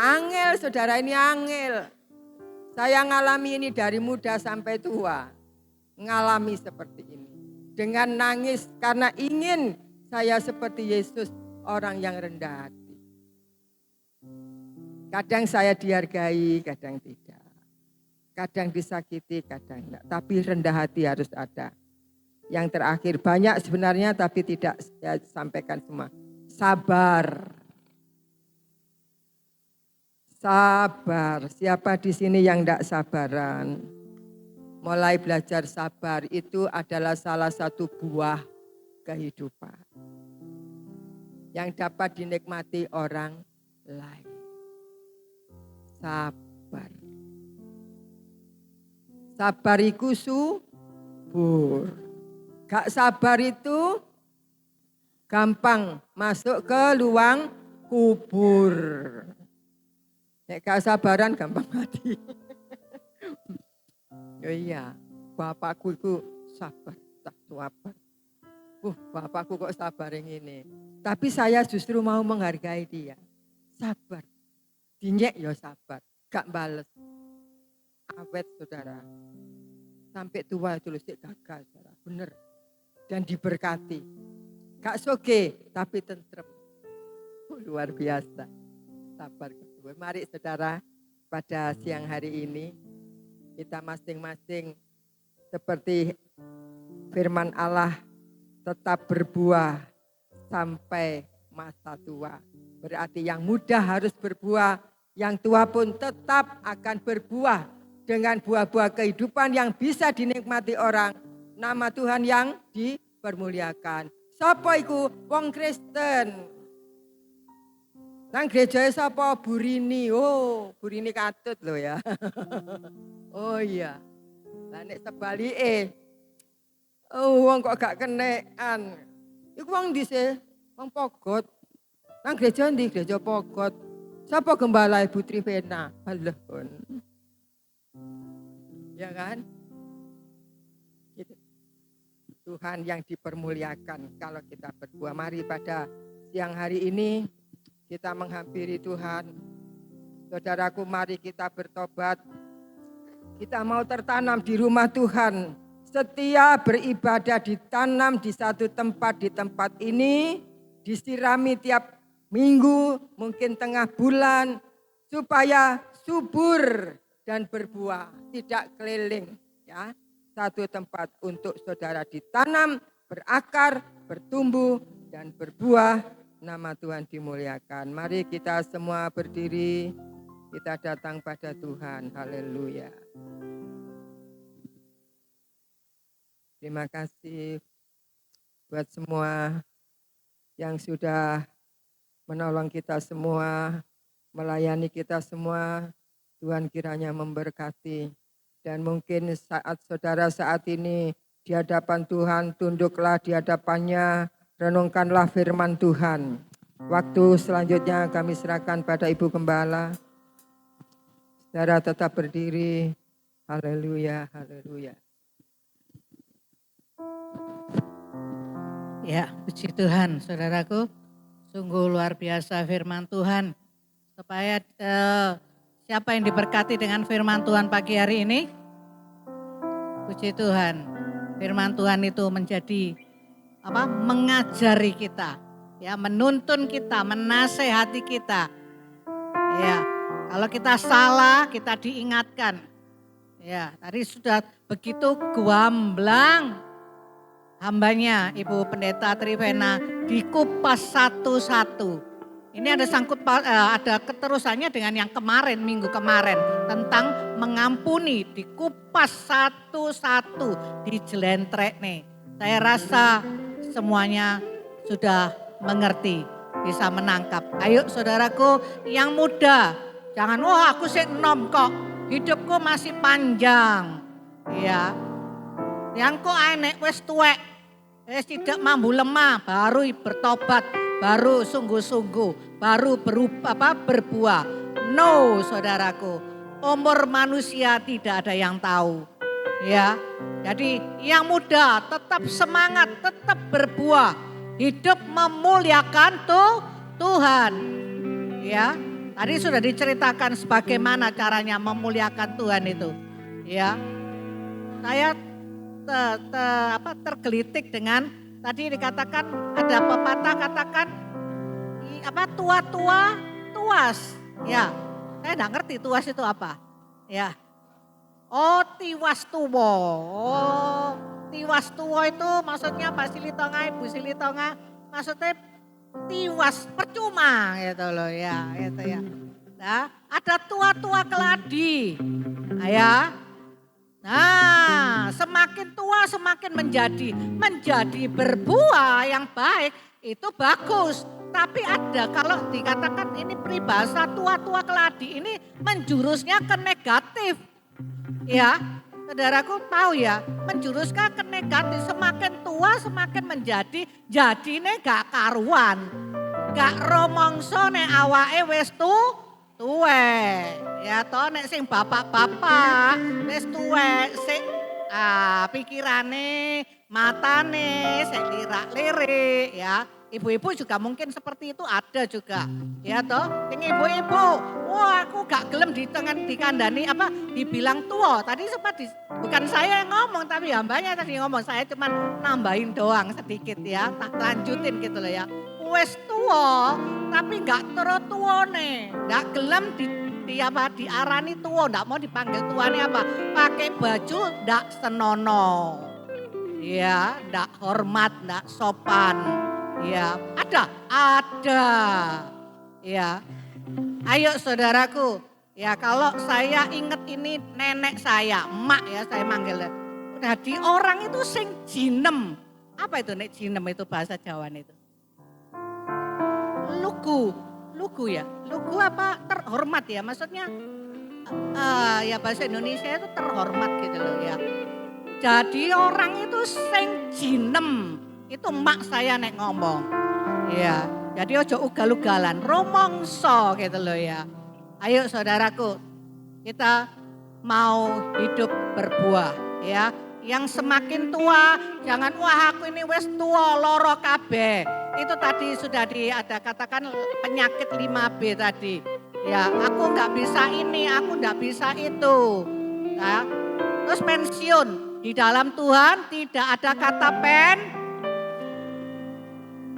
Angel, saudara, ini angel. Saya ngalami ini dari muda sampai tua. Ngalami seperti ini. Dengan nangis karena ingin saya seperti Yesus, orang yang rendah hati. Kadang saya dihargai, kadang tidak. Kadang disakiti, kadang tidak. Tapi rendah hati harus ada. Yang terakhir banyak sebenarnya tapi tidak saya sampaikan semua. Sabar. Sabar. Siapa di sini yang tidak sabaran? Mulai belajar sabar itu adalah salah satu buah kehidupan yang dapat dinikmati orang lain. Sabar. Sabar iku subur. Gak sabar itu gampang masuk ke luang kubur. Nek gak sabaran gampang mati. Oh iya, bapakku itu sabar, tak sabar. Bapakku kok sabar yang ini. Tapi saya justru mau menghargai dia. Sabar. Dinyek ya sabar, gak bales. Awet saudara. Sampai tua itu sik gagal saudara, bener. Dan diberkati. Gak soge, tapi tentrem. Luar biasa. Sabar kedua. Mari saudara, pada siang hari ini kita masing-masing seperti firman Allah tetap berbuah sampai masa tua. Berarti yang muda harus berbuah, yang tua pun tetap akan berbuah dengan buah-buah kehidupan yang bisa dinikmati orang. Nama Tuhan yang dipermuliakan. Sapa iku? Wong Kristen. Nang gereja sapa? Burini. Oh, Burini katut loh ya. Oh iya. Lah nek sebalike. Oh, wong kok gak kenekan. Iku wong ndi sih? Wong Pogot. Nang gereja ndi? Gereja Pogot. Sapa gembala Ibu Trivena? Halah. Ya kan? Gitu. Tuhan yang dipermuliakan kalau kita berbuah. Mari pada siang hari ini kita menghampiri Tuhan. Saudaraku, mari kita bertobat. Kita mau tertanam di rumah Tuhan. Setia beribadah ditanam di satu tempat, di tempat ini. Disirami tiap minggu, mungkin tengah bulan. Supaya subur dan berbuah. Tidak keliling. Ya, satu tempat untuk saudara ditanam, berakar, bertumbuh, dan berbuah. Nama Tuhan dimuliakan. Mari kita semua berdiri. Kita datang pada Tuhan. Haleluya. Terima kasih buat semua yang sudah menolong kita semua, melayani kita semua. Tuhan kiranya memberkati. Dan mungkin saat saudara saat ini di hadapan Tuhan, tunduklah di hadapannya. Renungkanlah firman Tuhan. Waktu selanjutnya kami serahkan pada Ibu Gembala. Saudara tetap berdiri. Haleluya, haleluya. Ya, puji Tuhan, saudaraku. Sungguh luar biasa firman Tuhan. Supaya siapa yang diberkati dengan firman Tuhan pagi hari ini? Puji Tuhan. firman Tuhan itu menjadi mengajari kita, ya, menuntun kita, menasehati kita. Ya, kalau kita salah kita diingatkan. Ya, tadi sudah begitu gamblang hambanya Ibu Pendeta Trivena dikupas satu-satu. Ini ada keterusannya dengan yang kemarin, minggu kemarin, tentang mengampuni, dikupas satu-satu, dijelentrek nih. Saya rasa semuanya sudah mengerti, bisa menangkap. Ayo saudaraku yang muda, jangan wah aku sih enom kok, hidupku masih panjang. Ya, yang kok enek wis tuwek, wis tidak mampu lemah, baru bertobat, baru sungguh-sungguh, baru berbuah. No saudaraku, umur manusia tidak ada yang tahu. Ya, jadi yang muda tetap semangat, tetap berbuah, hidup memuliakan Tuhan. Ya, tadi sudah diceritakan sebagaimana caranya memuliakan Tuhan itu. Ya, saya tergelitik dengan tadi dikatakan ada pepatah katakan tua-tua tuas. Ya, saya enggak ngerti tuas itu apa. Ya. Oh, tiwas tuwo. Oh, tiwas tuwo itu maksudnya Pak Silitonga, Ibu Silitonga, maksudnya tiwas percuma gitu loh ya, gitu ya. Nah, ada tua-tua keladi. Nah, ya. Nah, semakin tua semakin menjadi berbuah yang baik itu bagus. Tapi ada kalau dikatakan ini peribahasa tua-tua keladi ini menjurusnya ke negatif. Ya, saudaraku tahu ya, menjuruskan ke negatif, semakin tua semakin jadine gak karuan. Gak romongso nek awake wis tuwek. Ya toh nek sing bapak-bapak wis tuwek sing pikirane, matane sing lirak-lirik ya. Ibu-ibu juga mungkin seperti itu ada juga. Ya toh, sing ibu-ibu, wah aku gak gelem dikandani dibilang tua. Tadi sempat bukan saya yang ngomong tapi hambanya tadi ngomong. Saya cuma nambahin doang sedikit ya, tak lanjutin gitu loh ya. Wes tua tapi gak terus tua nih, gak gelem diarani tua, gak mau dipanggil tuane pakai baju gak senono. Ya, gak hormat, gak sopan. Ya, ada. Ya, ayo saudaraku. Ya kalau saya ingat ini nenek saya, emak ya saya manggilnya. Jadi orang itu sing jinem. Apa itu nek jinem itu bahasa Jawa itu? Lugu ya. Lugu apa terhormat ya maksudnya. Ya bahasa Indonesia itu terhormat gitu loh ya. Jadi orang itu sing jinem. Itu emak saya nek ngomong. Ya, jadi ojo ugal-ugalan, romongso gitu loh ya. Ayo saudaraku, kita mau hidup berbuah ya. Yang semakin tua, jangan wah aku ini wis tua loro kabeh. Itu tadi sudah ada katakan penyakit 5B tadi. Ya, aku enggak bisa ini, aku enggak bisa itu. Ya. Terus pensiun, di dalam Tuhan tidak ada kata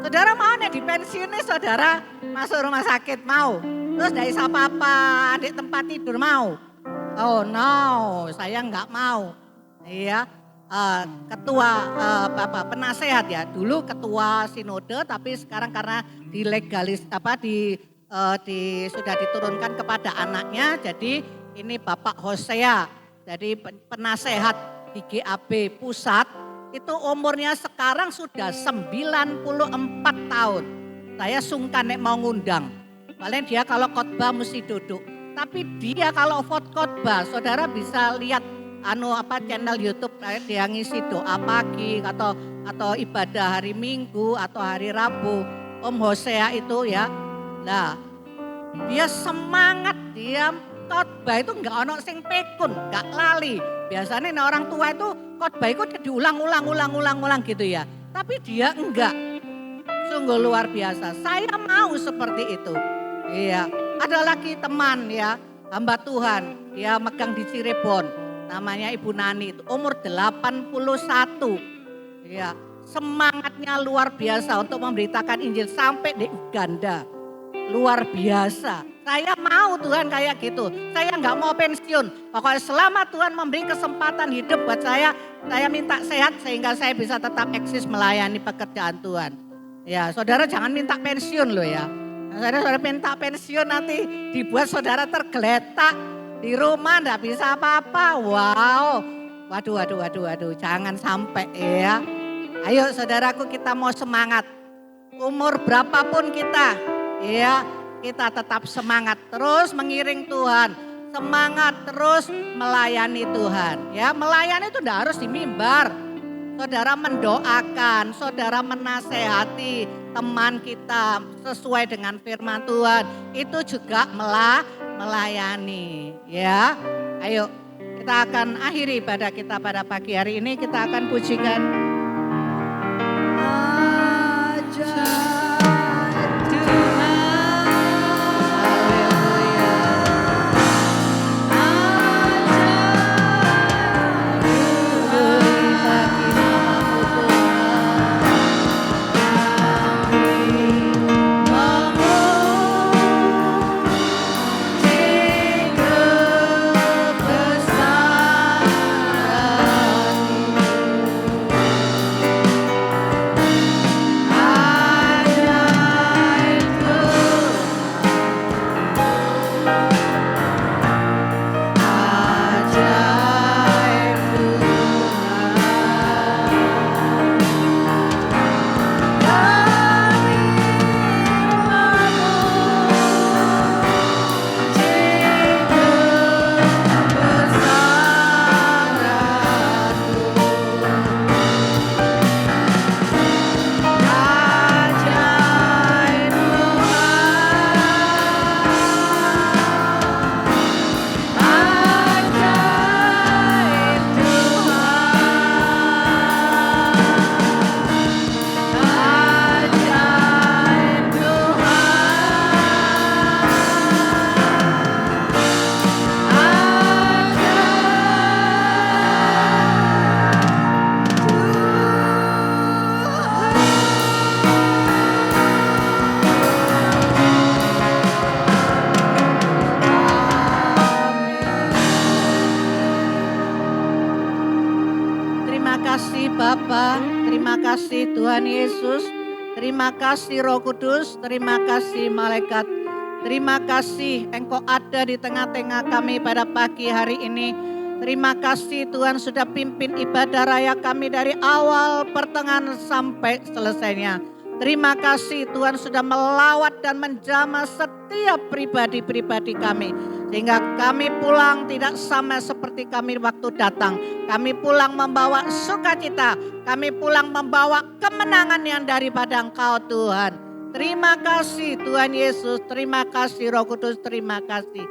Saudara mau nih di pensiunnya saudara masuk rumah sakit mau. Terus dari apa-apa di tempat tidur mau. Oh no, saya enggak mau. Iya, ketua penasehat ya. Dulu ketua sinode tapi sekarang karena sudah diturunkan kepada anaknya. Jadi ini Bapak Hosea. Jadi penasehat di GAB Pusat. Itu umurnya sekarang sudah 94 tahun. Saya sungkan nek mau ngundang. Paling dia kalau khotbah mesti duduk. Tapi dia kalau khotbah, saudara bisa lihat channel YouTube dia ngisi doa pagi atau ibadah hari Minggu atau hari Rabu. Om Hosea itu ya. Nah, dia semangat, dia khotbah itu enggak ono sing pekun, enggak lali. Biasanya orang tua itu khotbah itu diulang gitu ya. Tapi dia enggak. Sungguh luar biasa. Saya mau seperti itu. Iya. Ada lagi teman ya, hamba Tuhan. Dia megang di Cirebon. namanya Ibu Nani, itu umur 81. Ya, semangatnya luar biasa untuk memberitakan Injil sampai di Uganda. Luar biasa. Saya mau Tuhan kayak gitu. Saya nggak mau pensiun. Pokoknya selama Tuhan memberi kesempatan hidup buat saya minta sehat sehingga saya bisa tetap eksis melayani pekerjaan Tuhan. Ya, saudara jangan minta pensiun loh ya. Saudara minta pensiun nanti dibuat saudara tergeletak di rumah nggak bisa apa-apa. Wow. Waduh. Jangan sampai ya. Ayo saudaraku, kita mau semangat. Umur berapapun kita, ya, kita tetap semangat terus mengiring Tuhan. Semangat terus melayani Tuhan. Ya, melayani itu tidak harus di mimbar. Saudara mendoakan, saudara menasehati teman kita sesuai dengan firman Tuhan. Itu juga melayani. Ya, ayo kita akan akhiri ibadah kita pada pagi hari ini. Kita akan pujikan. Terima kasih Tuhan Yesus, terima kasih Roh Kudus, terima kasih malaikat, terima kasih Engkau ada di tengah-tengah kami pada pagi hari ini. Terima kasih Tuhan sudah pimpin ibadah raya kami dari awal, pertengahan sampai selesainya. Terima kasih Tuhan sudah melawat dan menjamah setiap pribadi-pribadi kami. Sehingga kami pulang tidak sama seperti kami waktu datang. Kami pulang membawa sukacita. Kami pulang membawa kemenangan yang daripada Engkau Tuhan. Terima kasih Tuhan Yesus. Terima kasih Roh Kudus. Terima kasih.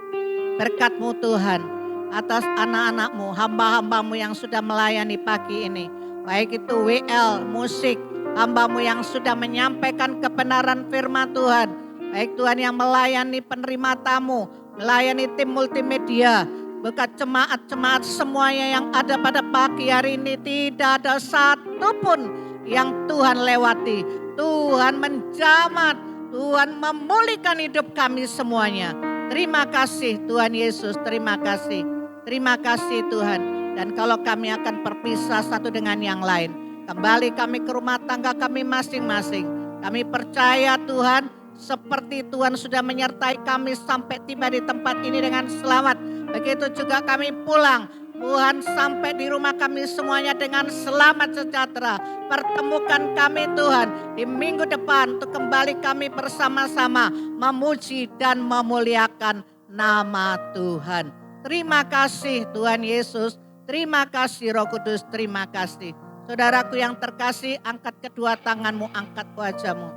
Berkat-Mu Tuhan atas anak-anak-Mu, hamba-hamba-Mu yang sudah melayani pagi ini. Baik itu WL, musik, hamba-Mu yang sudah menyampaikan kebenaran firman Tuhan. Baik Tuhan yang melayani penerima tamu, melayani tim multimedia, berkat jemaat-jemaat semuanya yang ada pada pagi hari ini. Tidak ada satupun yang Tuhan lewati. Tuhan menjamat, Tuhan memulihkan hidup kami semuanya. Terima kasih Tuhan Yesus, terima kasih. Terima kasih Tuhan. Dan kalau kami akan berpisah satu dengan yang lain, kembali kami ke rumah tangga kami masing-masing. Kami percaya Tuhan, seperti Tuhan sudah menyertai kami sampai tiba di tempat ini dengan selamat. Begitu juga kami pulang. Tuhan sampai di rumah kami semuanya dengan selamat sejahtera. Pertemukan kami Tuhan di minggu depan untuk kembali kami bersama-sama memuji dan memuliakan nama Tuhan. Terima kasih Tuhan Yesus. Terima kasih Roh Kudus. Terima kasih. Saudaraku yang terkasih, angkat kedua tanganmu, angkat wajahmu.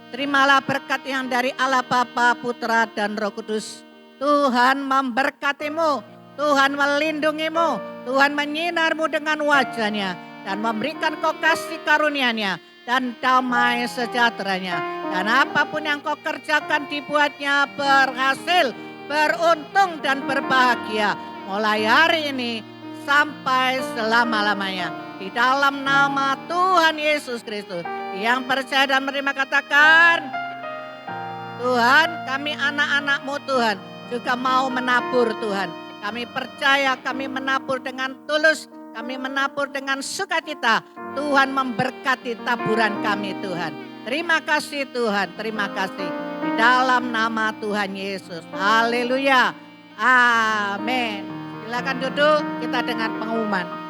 Terimalah berkat yang dari Allah Bapa, Putra dan Roh Kudus. Tuhan memberkatimu, Tuhan melindungimu, Tuhan menyinarmu dengan wajahnya dan memberikan kau kasih karunia-Nya dan damai sejahteranya. Dan apapun yang kau kerjakan dibuatnya berhasil, beruntung dan berbahagia. mulai hari ini sampai selama-lamanya. Di dalam nama Tuhan Yesus Kristus. Yang percaya dan menerima katakan, Tuhan, kami anak-anak-Mu Tuhan juga mau menabur Tuhan. Kami percaya kami menabur dengan tulus, kami menabur dengan sukacita. Tuhan memberkati taburan kami Tuhan. Terima kasih Tuhan, terima kasih. Di dalam nama Tuhan Yesus. Haleluya. Amin. Silakan duduk, kita dengar pengumuman.